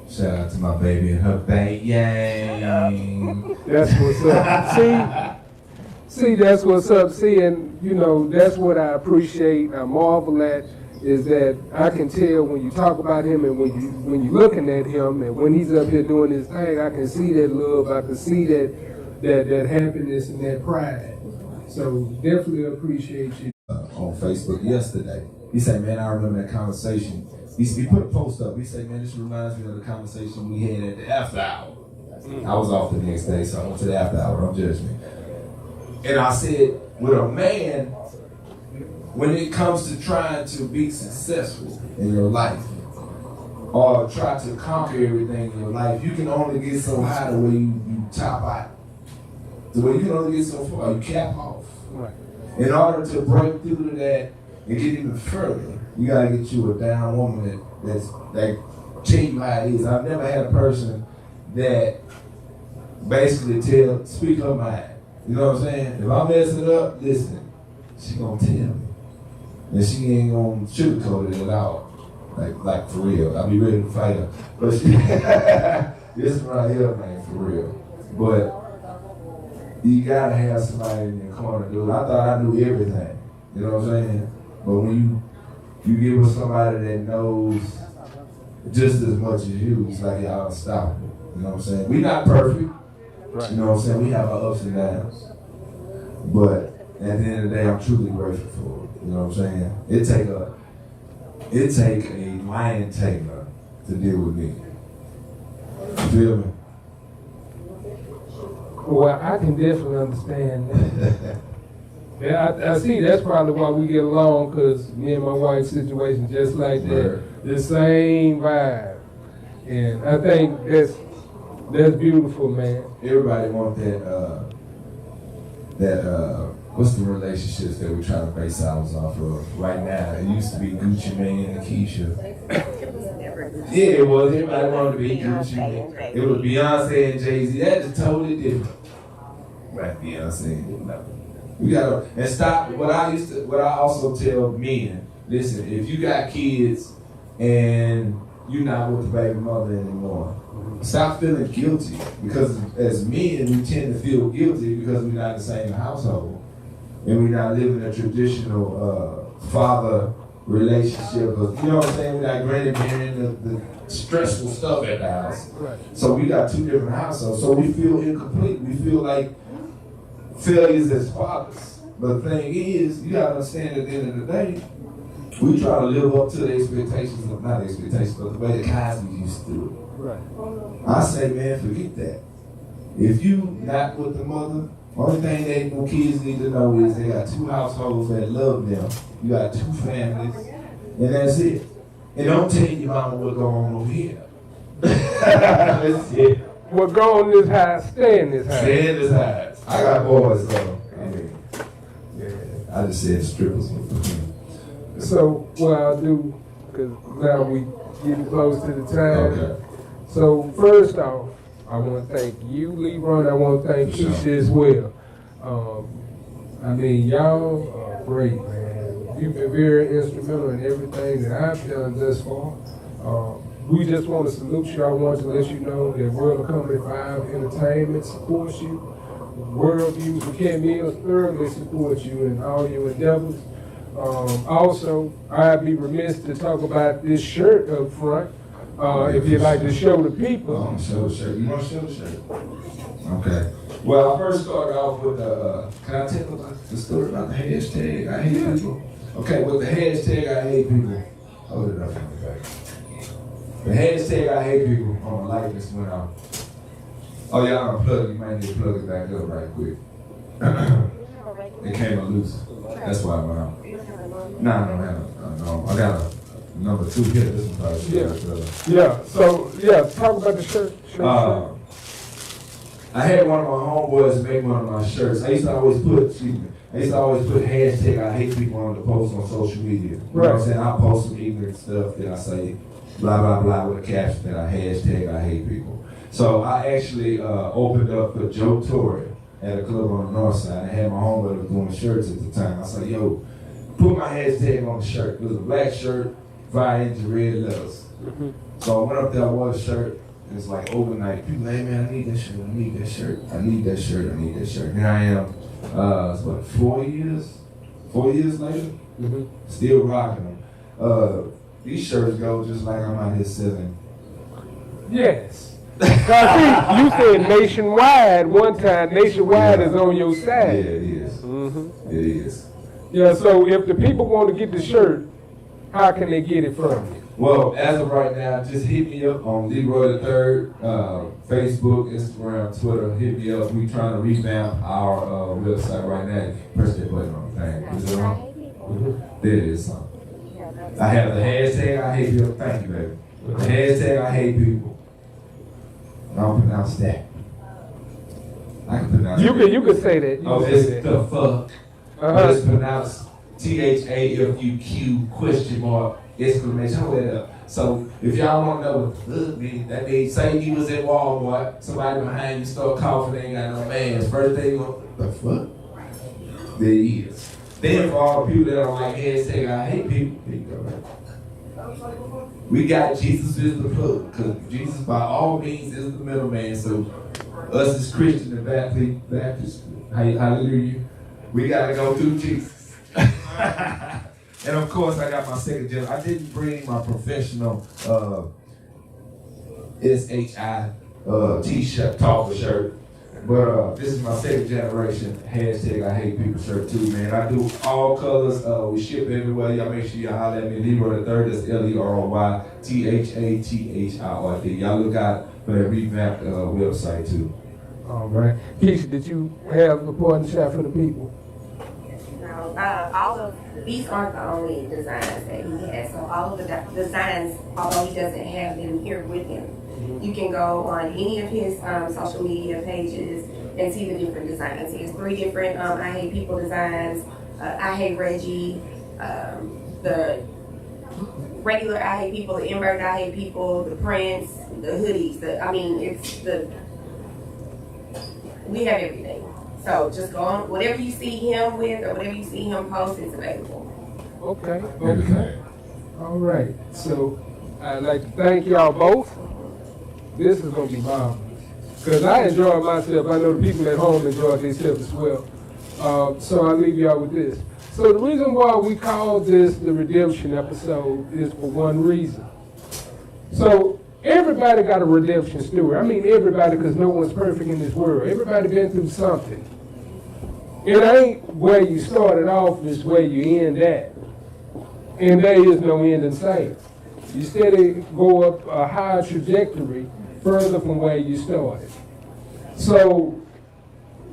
Shout out to my baby and her baby. That's what's up. See, that's what's up. See, and you know, that's what I appreciate. I marvel at is that I can tell when you talk about him and when you're looking at him and when he's up here doing his thing, I can see that love. I can see that happiness and that pride. So definitely appreciate you. On Facebook yesterday, he said, "Man, I remember that conversation." He put a post up. He said, "Man, this reminds me of the conversation we had at the after hour." I was off the next day, so I went to the after hour. Don't judge me. And I said, with a man, when it comes to trying to be successful in your life or try to conquer everything in your life, you can only get so high the way you top out. The way you can only get so far, you cap off. Right. In order to break through to that and get even further, you gotta get you a down woman that tell you how it is. I've never had a person that basically speak her mind. You know what I'm saying? If I mess it up, listen, she gonna tell me. And she ain't gonna sugarcoat it at all. Like for real. I'll be ready to fight her. But this right here, man, for real. But you gotta have somebody in your corner, dude. I thought I knew everything. You know what I'm saying? But when you get with somebody that knows just as much as you, it's like y'all unstoppable. You know what I'm saying? We not perfect. Right. You know what I'm saying? We have our ups and downs. But at the end of the day, I'm truly grateful for it. You know what I'm saying? It take a lion tamer to deal with me. You feel me? Well, I can definitely understand that. Yeah, I see. That's probably why we get along, because me and my wife's situation just like that. Right. The same vibe, and I think that's beautiful, man. Everybody want that what's the relationships that we're trying to base ours off of right now? It used to be Gucci Mane and Keisha. Yeah, it was. Everybody wanted to be Gucci Mane. It was Beyonce and Jay-Z. That is totally different. Right, Beyonce. No. We gotta and stop. What I also tell men, listen, if you got kids and you're not with the baby mother anymore, stop feeling guilty, because as men we tend to feel guilty because we're not in the same household and we're not living a traditional father relationship. Cause you know what I'm saying? We got Granny bearing the stressful stuff at the house. Right. So we got two different households. So we feel incomplete. We feel like failures as fathers. But the thing is, you gotta understand at the end of the day, we try to live up to the expectations of, not expectations, but the way the Cosby used to do it. Right. I say, man, forget that. If you not with the mother, only thing they kids need to know is they got two households that love them. You got two families, and that's it. And don't tell your mama what's going on over here. That's it. What go on this house, stay in this house. Stay in this house. I got boys, so I mean, yeah, I just said strippers. So what I'll do, because now we getting close to the time. Okay. So first off, I want to thank you, LeRoy. I want to thank Keisha as well. I mean, y'all are great, man. You've been very instrumental in everything that I've done thus far. We just want to salute you. I want to let you know that World of Comedy 5 Entertainment supports you. World Views with Ken Mills thoroughly support you in all your endeavors. Also, I'd be remiss to talk about this shirt up front. If you'd like to show the people. I'm show the shirt. You want to show the shirt? Okay. Well, I first started off with can I tell about the story about the hashtag I hate people? Okay, with the hashtag I hate people. Hold it up for me, back. The hashtag I hate people on the likeness went out. Oh, y'all unplugged. You might need to plug it back up right quick. It came loose. That's why it went out. Nah, I don't have no. I got a number 2 here. This one probably Yeah. So talk about the shirt. I had one of my homeboys make one of my shirts. I used to always put hashtag I hate people on the post on social media. You know what I'm saying? I post some ignorant stuff that I say blah blah blah with a caption that I hashtag I hate people. So I actually opened up for Joe Torre at a club on the north side. I had my homeboy doing shirts at the time. I said, yo, put my hashtag on the shirt. It was a black shirt, 5-inch red letters. Mm-hmm. So I went up there, I wore the shirt. It's like overnight. People like, hey man, I need that shirt, I need that shirt, I need that shirt, I need that shirt. Here I am, it's what, 4 years? 4 years later? Mm-hmm. Still rocking them. These shirts go just like I'm out here selling. Yes. See, you said nationwide one time. Nationwide is on your side. Yeah, it is. Mm-hmm. It is. Yeah, so if the people want to get the shirt, how can they get it from you? Well, as of right now, just hit me up on LEROY the 3rd, Facebook, Instagram, Twitter. Hit me up. We trying to revamp our website right now. Press that button on the thing. Is it on? Mm-hmm. There it is. I have the hashtag I hate people. Thank you, baby. The hashtag I hate people. I don't pronounce that. I can pronounce it. You can say that. Oh, it's the fuck. But it's pronounced THAFUQ question mark exclamation. Hold that up. So if y'all want to know what the fuck means, that means say you was at Walmart, somebody behind you start coughing, they ain't got no mask. First thing you go, the fuck? There he is. Then for all the people that don't like hashtag I hate people, here you go, right? We got Jesus is the plug, because Jesus by all means is the middleman. So us as Christian and Baptist, hallelujah, we gotta go through Jesus. And of course I got my second gen. I didn't bring my professional SHI t-shirt, talker shirt. But this is my second generation hashtag I hate people shirt too, man. I do all colors. We ship everywhere. Y'all make sure y'all holler at me. LEROY the 3rd. That's LEROY THATHIRD. Y'all look out for that revamped website too. All right. Keisha, did you have a important shot for the people? No, all of these aren't the only designs that he has. So all of the designs, although he doesn't have them here with him, you can go on any of his social media pages and see the different designs. He has 3 different I Hate People designs. I Hate Reggie, the regular I Hate People, the inverted I Hate People, the prints, the hoodies. We have everything. So just go on, whatever you see him with or whatever you see him post, it's available. Okay. All right. So I'd like to thank y'all both. This is going to be marvelous. Because I enjoy myself. I know the people at home enjoy themselves as well. So I'll leave y'all with this. So the reason why we call this the redemption episode is for one reason. So everybody got a redemption story. I mean everybody, because no one's perfect in this world. Everybody been through something. It ain't where you started off, it's where you end at. And there is no end in sight. You steady go up a higher trajectory further from where you started. So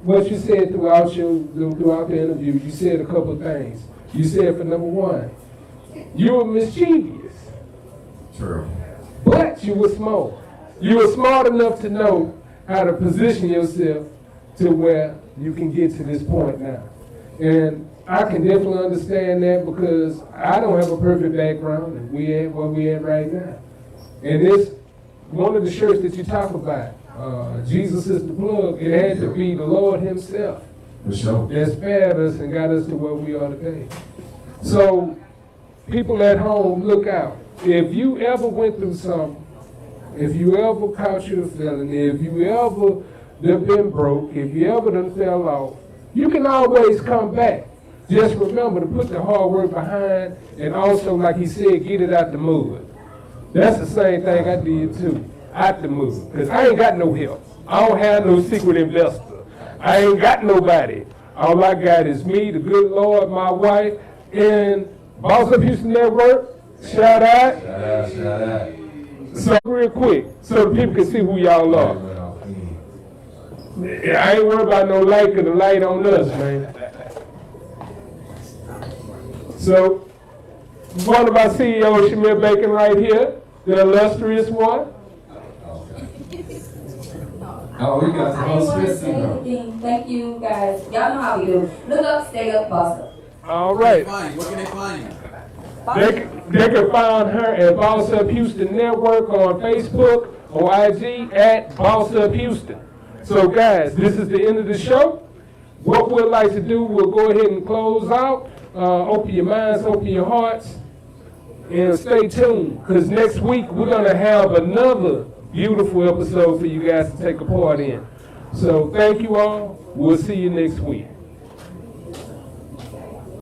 what you said throughout the interview, you said a couple of things. You said, for number one, you were mischievous. True. But you were smart. You were smart enough to know how to position yourself to where you can get to this point now. And I can definitely understand that, because I don't have a perfect background, and we at where we at right now. And this, one of the shirts that you talk about, Jesus is the plug, it had to be the Lord himself For sure. that spared us and got us to where we are today. So people at home, look out. If you ever went through something, if you ever caught you a felony, if you ever done been broke, if you ever done fell off, you can always come back. Just remember to put the hard work behind, and also, like he said, get it out the mud. That's the same thing I did too, out the mud. Because I ain't got no help. I don't have no secret investor. I ain't got nobody. All I got is me, the good Lord, my wife, and Boss Up Houston Network. Shout out. Shout out. So real quick, so the people can see who y'all are. I ain't worried about no light, because the light on us, man. So, one of our CEOs, Shamir Bacon, right here, the illustrious one. Oh, we got the I whole didn't want to Swiss say now. anything. Thank you, guys. Y'all know how we do. Look up, stay up, boss up. All right. Where can they find you? They can find her at Boss Up Houston Network on Facebook or IG at Boss Up Houston. So guys, this is the end of the show. What we'd like to do, we'll go ahead and close out. Open your minds, open your hearts, and stay tuned, because next week we're going to have another beautiful episode for you guys to take a part in. So thank you all. We'll see you next week.